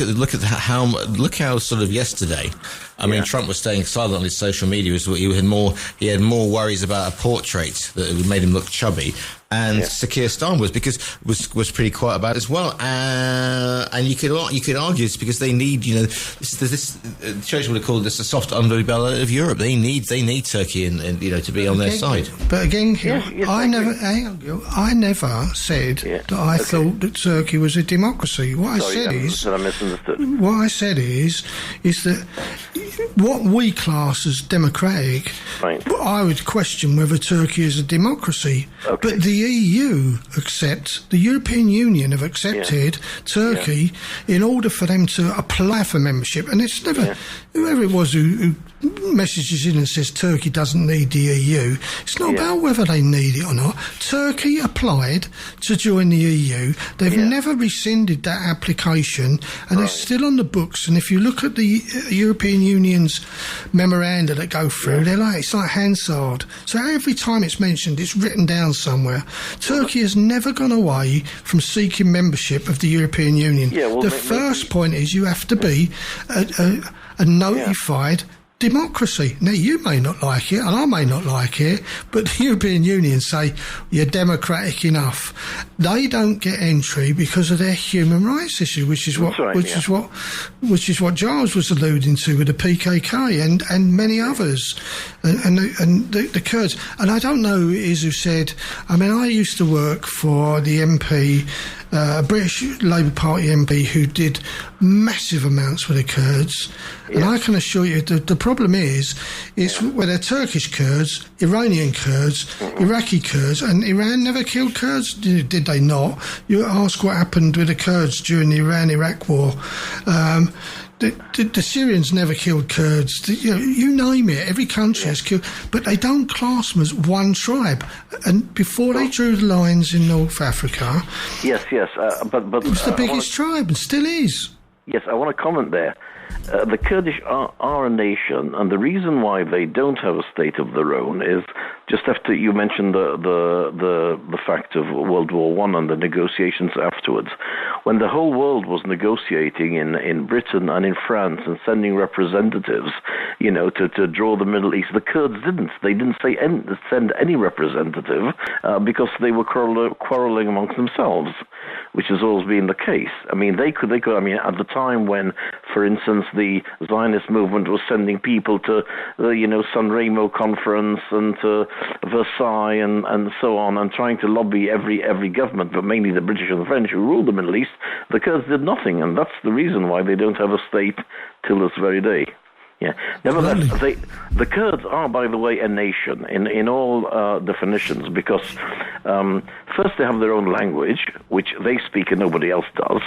how sort of yesterday, I mean, Trump was staying silent on his social media. He had more worries about a portrait that made him look chubby, and Sir Keir Starmer was pretty quiet about it as well. And you could argue it's because they need, this Church would have called this a soft underbelly of Europe. They need Turkey and to be on their side. But again, I never said that I thought that Turkey was a democracy. What I said is that what we class as democratic, I would question whether Turkey is a democracy. Okay. But the EU the European Union have accepted Turkey in order for them to apply for membership. And it's never, whoever it was who messages in and says Turkey doesn't need the EU. It's not about whether they need it or not. Turkey applied to join the EU. They've never rescinded that application, and it's still on the books. And if you look at the European Union's memoranda that go through, it's like Hansard. So every time it's mentioned, it's written down somewhere. Turkey has never gone away from seeking membership of the European Union. The first point is you have to be a notified democracy. Now, you may not like it, and I may not like it, but the European Union say you're democratic enough. They don't get entry because of their human rights issue, which is what Giles was alluding to with the PKK and many others, and the Kurds. And I don't know who it is who said. I mean, I used to work for the MP. A British Labour Party MP who did massive amounts for the Kurds, and I can assure you the problem is where they're Turkish Kurds, Iranian Kurds, Iraqi Kurds, and Iran never killed Kurds, did they not? You ask what happened with the Kurds during the Iran-Iraq war. The Syrians never killed Kurds. You name it, every country has killed, but they don't class them as one tribe. And before they drew the lines in North Africa, but it was the biggest tribe and still is. Yes, I want to comment there. The Kurdish are a nation, and the reason why they don't have a state of their own is just after you mentioned the fact of World War I and the negotiations afterwards. When the whole world was negotiating in Britain and in France and sending representatives, to draw the Middle East, the Kurds didn't. They didn't send any representative because they were quarreling amongst themselves, which has always been the case. I mean, they could. I mean, at the time when, for instance, the Zionist movement was sending people to the San Remo conference and to Versailles and so on, and trying to lobby every government, but mainly the British and the French who ruled the Middle East, the Kurds did nothing, and that's the reason why they don't have a state till this very day. Yeah. Nevertheless, the Kurds are, by the way, a nation in all definitions, because first they have their own language, which they speak and nobody else does.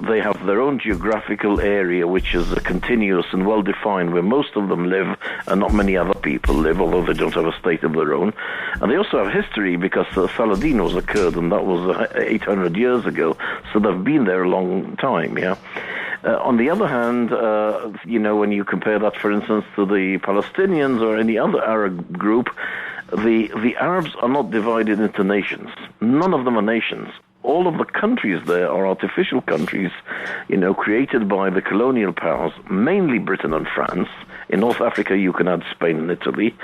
They have their own geographical area, which is continuous and well-defined, where most of them live and not many other people live, although they don't have a state of their own. And they also have history, because Saladin was a Kurd, and that was 800 years ago, so they've been there a long time, yeah. On the other hand, when you compare that, for instance, to the Palestinians or any other Arab group, the Arabs are not divided into nations. None of them are nations. All of the countries there are artificial countries, created by the colonial powers, mainly Britain and France. In North Africa, you can add Spain and Italy.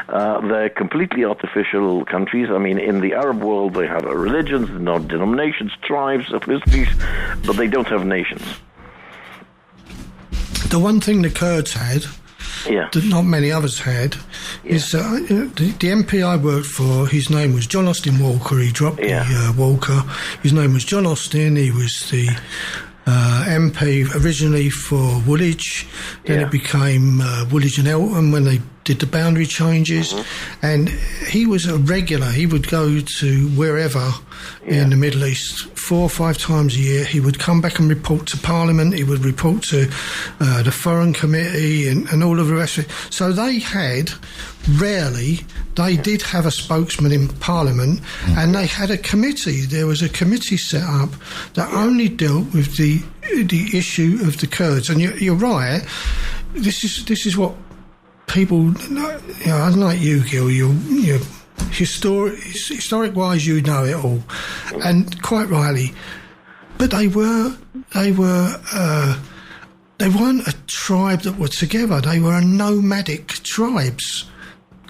They're completely artificial countries. I mean, in the Arab world, they have religions, denominations, tribes, ethnicities, but they don't have nations. The one thing the Kurds had, that not many others had, is the MP I worked for, his name was John Austin Walker. He dropped the Walker. His name was John Austin. He was the MP originally for Woolwich. Then it became Woolwich and Eltham when they did the boundary changes. And he was a regular. He would go to wherever in the Middle East 4 or 5 times a year. He would come back and report to Parliament. He would report to the Foreign Committee and all of the rest of it. So they had, rarely, they did have a spokesman in Parliament, and they had a committee. There was a committee set up that only dealt with the issue of the Kurds. And you're right. This is what people, unlike you, Gil, you're historic-wise, you know it all, and quite rightly. But they weren't a tribe that were together. They were a nomadic tribes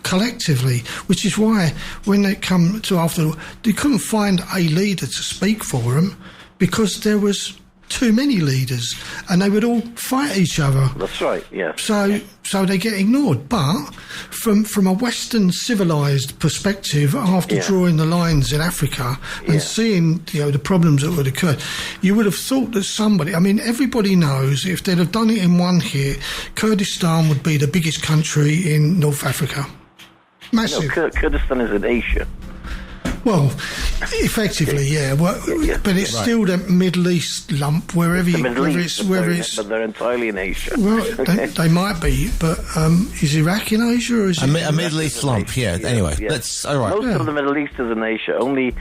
collectively, which is why when they come to after, they couldn't find a leader to speak for them, because there was too many leaders, and they would all fight each other. That's right, yes. So they get ignored. But from a Western civilised perspective, after drawing the lines in Africa and seeing the problems that would occur, you would have thought that somebody, I mean, everybody knows if they'd have done it in one hit, Kurdistan would be the biggest country in North Africa. Massive. No, Kurdistan is in Asia. Well, effectively, yeah. Well, but it's still the Middle East lump, wherever but they're entirely in Asia. Well, they might be, but is Iraq in Asia or is it a Middle East lump? Yeah. Anyway, that's all right. Most of the Middle East is in Asia. Only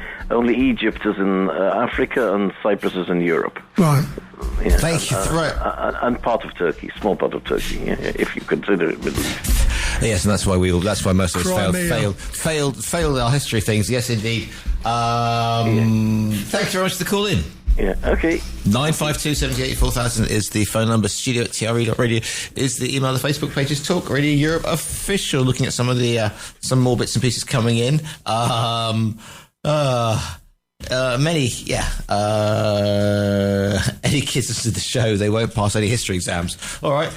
Egypt is in Africa, and Cyprus is in Europe. Right. Yeah, Thank you. And part of Turkey, small part of Turkey, if you consider it Middle East. Yes, and that's why most of us failed our history things. Yes, indeed. Thanks very much for the call in. Yeah, okay. 952-78-4000 is the phone number. studio@tre.radio is the email. The Facebook page is Talk Radio Europe Official. Looking at some of the some more bits and pieces coming in. Any kids listen to the show, they won't pass any history exams. All right.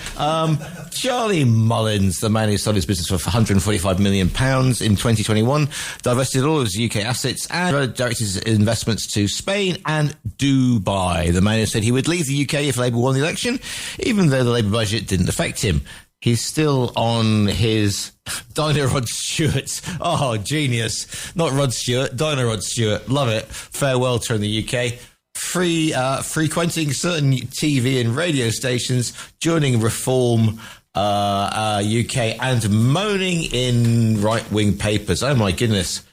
Charlie Mullins, the man who sold his business for £145 million in 2021, divested all of his UK assets and directed his investments to Spain and Dubai. The man who said he would leave the UK if Labour won the election, even though the Labour budget didn't affect him. He's still on his Dinah Rod Stewart. Oh, genius. Not Rod Stewart, Dinah Rod Stewart. Love it. Farewell to in the UK. Frequenting certain TV and radio stations, joining Reform UK, and moaning in right-wing papers. Oh, my goodness.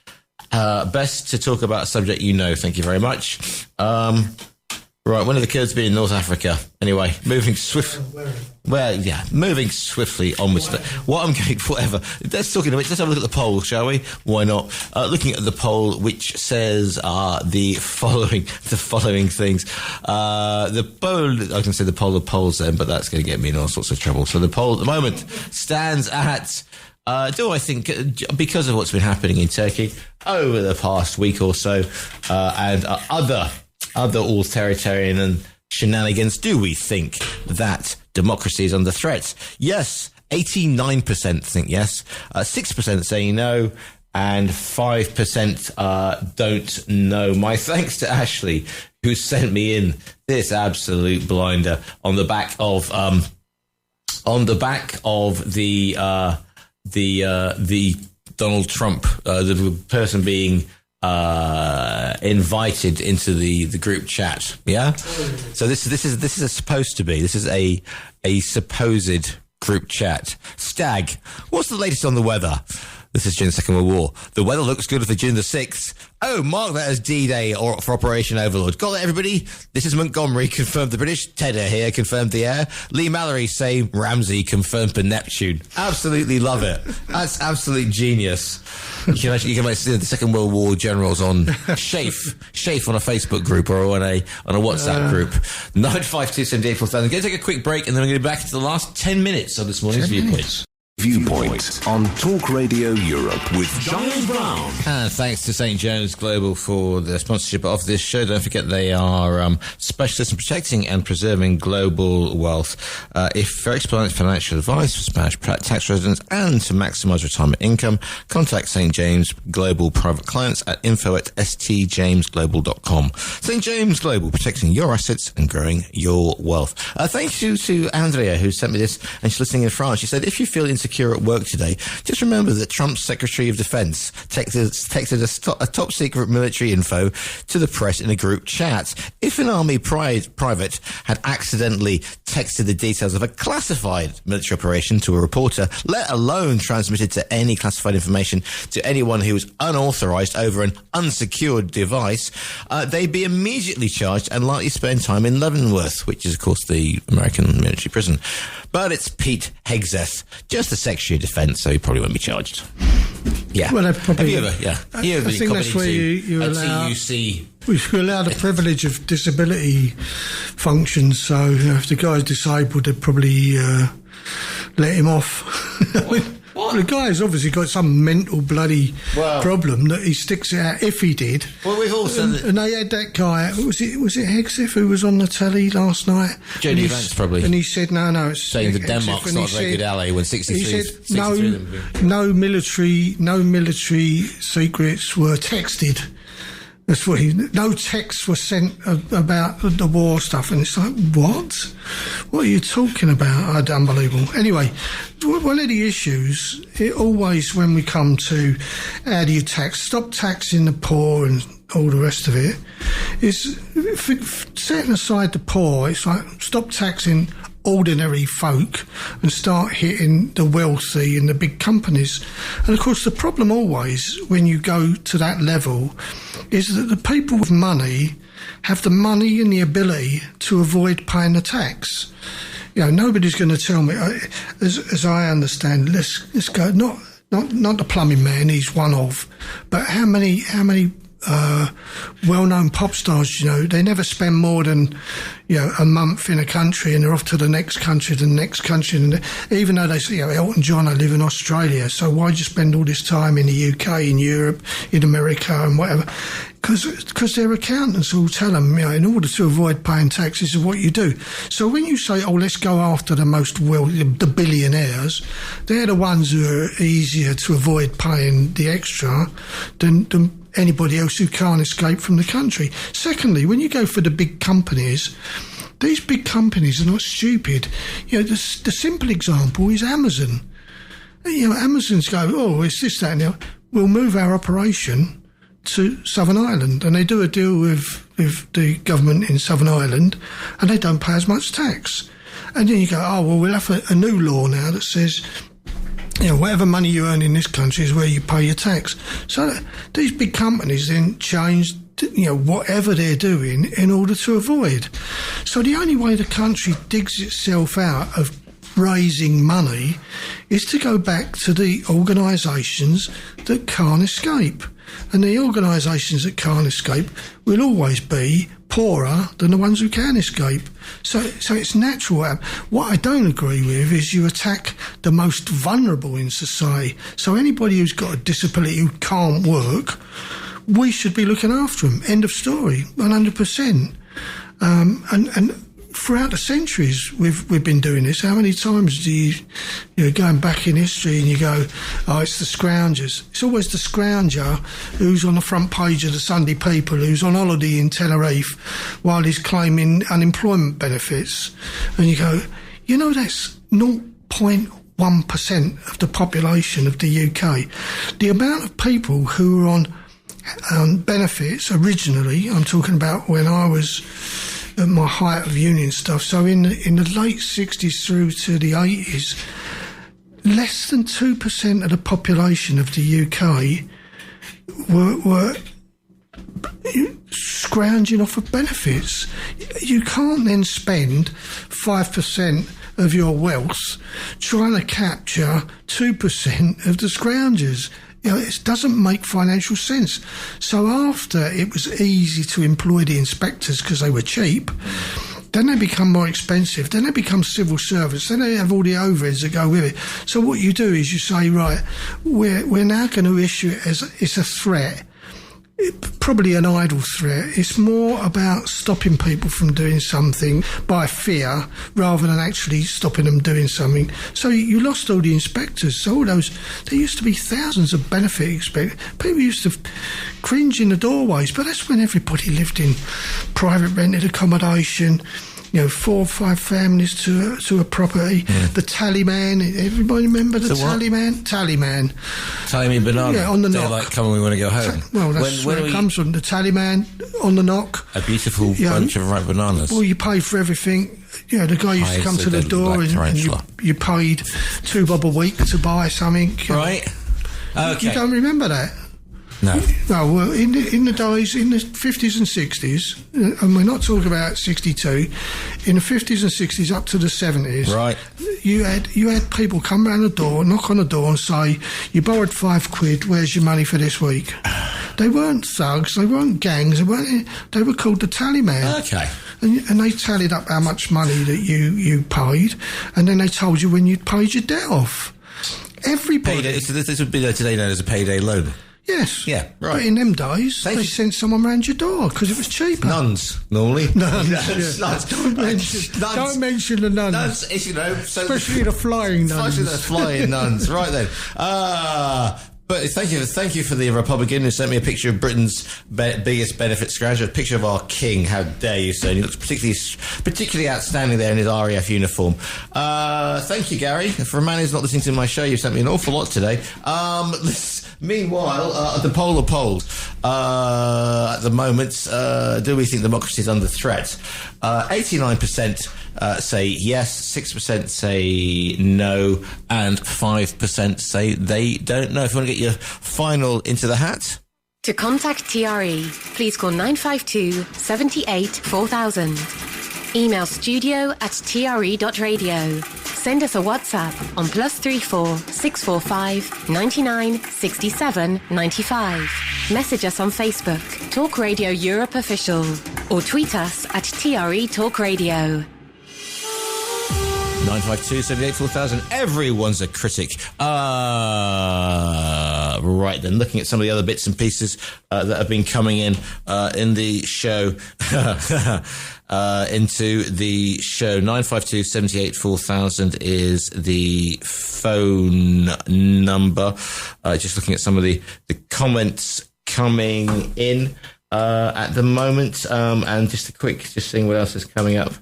Best to talk about a subject you know. Thank you very much. Right, when have the Kurds been in North Africa? Anyway, moving swiftly onwards. Whatever. Let's have a look at the poll, shall we? Why not? Looking at the poll, which says the following things. The poll, I can say the poll of polls then, but that's going to get me in all sorts of trouble. So the poll at the moment stands at, do I think, because of what's been happening in Turkey over the past week or so, and other authoritarian and shenanigans, do we think that democracy is under threat? Yes, 89% think yes, 6% saying no, and 5% don't know. My thanks to Ashley, who sent me in this absolute blinder on the back of the Donald Trump, the person being invited into the group chat. Yeah. So this is supposed to be. This is a supposed group chat. Stag, what's the latest on the weather? This is during the Second World War. The weather looks good for June the 6th. Oh, mark that as D-Day or for Operation Overlord. Got that, everybody? This is Montgomery, confirmed the British. Tedder here, confirmed the air. Lee Mallory saying Ramsey, confirmed for Neptune. Absolutely love it. That's absolute genius. You can see the Second World War generals on Shafe on a Facebook group or on a WhatsApp group. 952-78-4000. Going to take a quick break, and then I'm going to be back to the last 10 minutes of this morning's Viewpoint. Viewpoint on Talk Radio Europe with Giles Brown. And thanks to St. John's Global for the sponsorship of this show. Don't forget they are specialists in protecting and preserving global wealth. For expert financial advice for Spanish tax residents and to maximise retirement income, contact St. James Global Private Clients at info@stjamesglobal.com. St. James Global, protecting your assets and growing your wealth. Thank you to Andrea, who sent me this, and she's listening in France. She said, if you feel insecure at work today, just remember that Trump's Secretary of Defense texted a top secret military info to the press in a group chat. If an army private had accidentally texted the details of a classified military operation to a reporter, let alone transmitted to any classified information to anyone who was unauthorized over an unsecured device, they'd be immediately charged and likely spend time in Leavenworth, which is of course the American military prison. But it's Pete Hegseth, just the Secretary of Defense, so he probably won't be charged. Yeah. Well, probably, have you ever? Yeah. I think that's where you allow. TUC. We allow the privilege of disability functions. So if the guy's disabled, they'd probably let him off. What? The guy's obviously got some mental bloody problem that he sticks it out. If he did, well, we've all said and they had that guy. Was it Hegseth who was on the telly last night? Jody Vance probably. And he said, no, it's saying that Denmark's not a very good ally when 63. He said no military secrets were texted. That's what no texts were sent about the war stuff, and it's like, what? What are you talking about? Unbelievable. Anyway, one of the issues, always when we come to how do you tax, stop taxing the poor and all the rest of it, is setting aside the poor, it's like stop taxing ordinary folk and start hitting the wealthy and the big companies. And of course the problem always when you go to that level is that the people with money have the money and the ability to avoid paying the tax. You know, nobody's going to tell me, as I understand, let's go, not the plumbing man, he's one of, but how many well-known pop stars, you know, they never spend more than, you know, a month in a country and they're off to the next country, and even though they say, you know, Elton John, I live in Australia, so why'd you spend all this time in the UK, in Europe, in America and whatever? Because their accountants will tell them, you know, in order to avoid paying taxes is what you do. So when you say, oh, let's go after the most wealthy, the billionaires, they're the ones who are easier to avoid paying the extra than anybody else who can't escape from the country. Secondly, when you go for the big companies, these big companies are not stupid. You know, the simple example is Amazon. You know, Amazon's go, oh, it's this, that, and the other. We'll move our operation to Southern Ireland, and they do a deal with the government in Southern Ireland, and they don't pay as much tax. And then you go, oh, well, we'll have a new law now that says, you know, whatever money you earn in this country is where you pay your tax. So these big companies then change, you know, whatever they're doing in order to avoid. So the only way the country digs itself out of raising money is to go back to the organisations that can't escape. And the organisations that can't escape will always be poorer than the ones who can escape. So it's natural. What I don't agree with is you attack the most vulnerable in society. So anybody who's got a disability who can't work, we should be looking after them. End of story. 100%. And throughout the centuries, we've been doing this. How many times do you know, going back in history and you go, oh, it's the scroungers. It's always the scrounger who's on the front page of the Sunday People, who's on holiday in Tenerife while he's claiming unemployment benefits. And you go, you know, that's 0.1% of the population of the UK. The amount of people who are on benefits originally, I'm talking about when I was at my height of union stuff, so in the late 60s through to the 80s, less than 2% of the population of the UK were scrounging off of benefits. You can't then spend 5% of your wealth trying to capture 2% of the scroungers. You know, it doesn't make financial sense. So after it was easy to employ the inspectors because they were cheap, then they become more expensive, then they become civil servants, then they have all the overheads that go with it. So what you do is you say, right, we're now going to issue it as it's a threat. Probably an idle threat. It's more about stopping people from doing something by fear rather than actually stopping them doing something. So you lost all the inspectors. So all those, there used to be thousands of benefit inspectors. People used to cringe in the doorways, but that's when everybody lived in private rented accommodation. You know, 4 or 5 families to a property. Yeah. The tallyman. Everybody remember the tallyman? Tallyman. Tally me banana. Yeah, on the knock. Daylight come when we want to go home. Well, that's where it comes from. The tallyman on the knock. A beautiful bunch of ripe bananas. Well, you pay for everything. You know, the guy used to come to the door and you paid $2 a week to buy something. Right. Okay. You don't remember that? No. No, well, in the days, in the 50s and 60s, and we're not talking about 62, in the 50s and 60s up to the 70s, right, you had people come round the door, knock on the door and say, you borrowed £5, where's your money for this week? They weren't thugs, they weren't gangs, they were called the tallyman. Okay. And they tallied up how much money that you paid, and then they told you when you'd paid your debt off. Everybody... This would be today known as a payday loan. Yes. Yeah, right. But in them days, they sent someone round your door because it was cheaper. Nuns, normally. Nuns. Nuns. Don't mention the nuns. Nuns, you know. So especially the flying nuns. Especially the flying nuns. Right then. But thank you for the Republican who sent me a picture of Britain's biggest benefit scratcher, a picture of our king. How dare you, sir? He looks particularly outstanding there in his RAF uniform. Thank you, Gary. For a man who's not listening to my show, you've sent me an awful lot today. Meanwhile, the poll of polls at the moment, do we think democracy is under threat? 89% say yes, 6% say no, and 5% say they don't know. If you want to get your final into the hat. To contact TRE, please call 952 78 4000. Email studio@tre.radio. Send us a WhatsApp on +34 645 99 67 95. Message us on Facebook, Talk Radio Europe Official, or tweet us at TRE Talk Radio. 952 78 4000. Everyone's a critic. Right then, looking at some of the other bits and pieces that have been coming in the show. Into the show. 952 78 4000 is the phone number. Just looking at some of the comments coming in at the moment. And just seeing what else is coming up.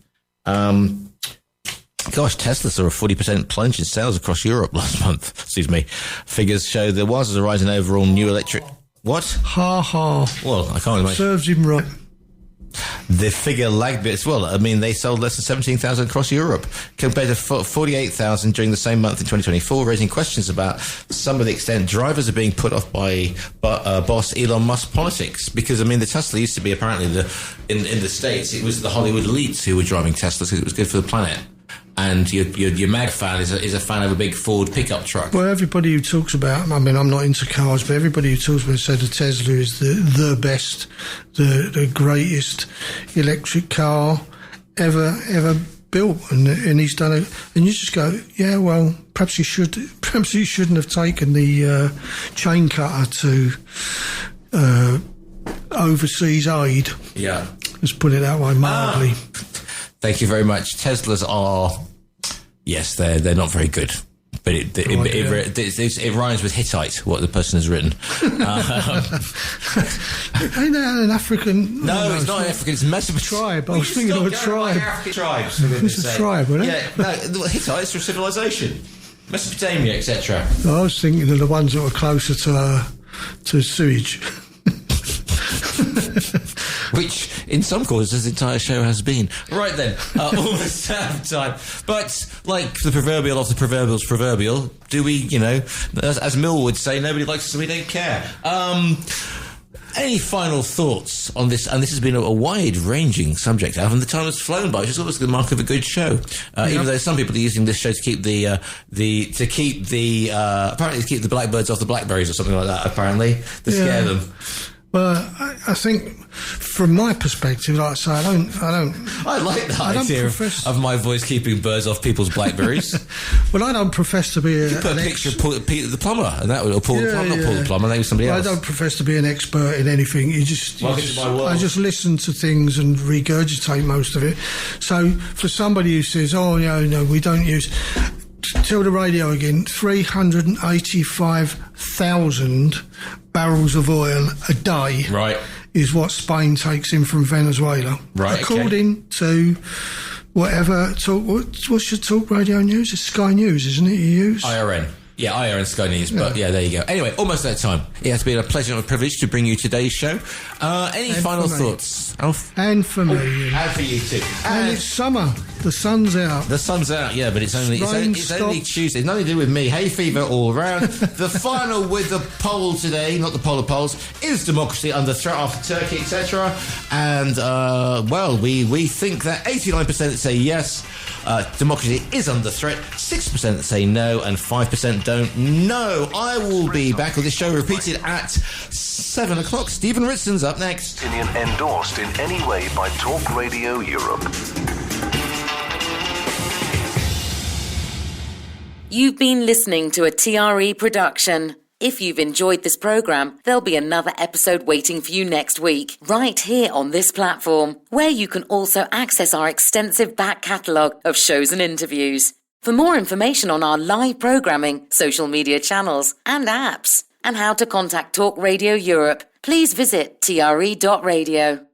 Gosh, Tesla saw a 40% plunge in sales across Europe last month. Excuse me. Figures show there was a rise in overall new electric... What? Ha ha. Well, I can't imagine. Serves him right. The figure lagged bits. Well, I mean, they sold less than 17,000 across Europe compared to 48,000 during the same month in 2024, raising questions about some of the extent drivers are being put off by boss Elon Musk politics. Because, I mean, the Tesla used to be apparently in the States, it was the Hollywood elites who were driving Teslas because it was good for the planet. And your mag fan is a fan of a big Ford pickup truck. Well, everybody who talks about, I mean, I'm not into cars, but everybody who talks about said the Tesla is the best, the greatest electric car ever built, and he's done it. And you just go, yeah, well, perhaps he shouldn't have taken the chain cutter to overseas aid. Yeah, let's put it that way, mildly. Thank you very much. Teslas are, yes, they're not very good, but it rhymes with Hittite, what the person has written. Ain't that an African? No, it's not African. It's Mesopotamian. Tribe. I was thinking of a tribe. Tribes. It's a tribe, wasn't it? Yeah, no, Hittites were civilization, Mesopotamia, etc. I was thinking of the ones that were closer to sewage. Which, in some quarters, this entire show has been. Right then, almost out of time. But, like the proverbial of the proverbial's proverbial, do we, as Mill would say, nobody likes us so we don't care. Any final thoughts on this? And this has been a wide-ranging subject, Alf, and the time has flown by, which is always the mark of a good show. Even though some people are using this show to keep apparently to keep the blackbirds off the blackberries or something like that. Apparently, to scare them. Well, I think, from my perspective, like I say, I like the idea of my voice keeping birds off people's blackberries. Well, I don't profess to be you put a picture of Peter the plumber, and that would Paul the plumber, not Paul the plumber, maybe somebody else. I don't profess to be an expert in anything. I just listen to things and regurgitate most of it. So, for somebody who says, "Oh, no, we don't use." Tell the radio again, 385,000 barrels of oil a day is what Spain takes in from Venezuela. Right, according to whatever, what's your talk radio news? It's Sky News, isn't it, you use? IRN. Yeah, IRN Sky News, but there you go. Anyway, almost that time. It has been a pleasure and a privilege to bring you today's show. Any final thoughts, Alf? And for me. And for you too. And it's summer. The sun's out. The sun's out, yeah, but it's only Tuesday. It's nothing to do with me. Hay fever all round. The final with the poll today, not the poll of polls, is democracy under threat after Turkey, etc. And, we think that 89% say yes, democracy is under threat, 6% say no, and 5% don't know. I will be back with this show repeated at 7 o'clock. Stephen Ritson's up next. Opinion endorsed in any way by Talk Radio Europe. You've been listening to a TRE production. If you've enjoyed this programme, there'll be another episode waiting for you next week, right here on this platform, where you can also access our extensive back catalogue of shows and interviews. For more information on our live programming, social media channels and apps, and how to contact Talk Radio Europe, please visit TRE.radio.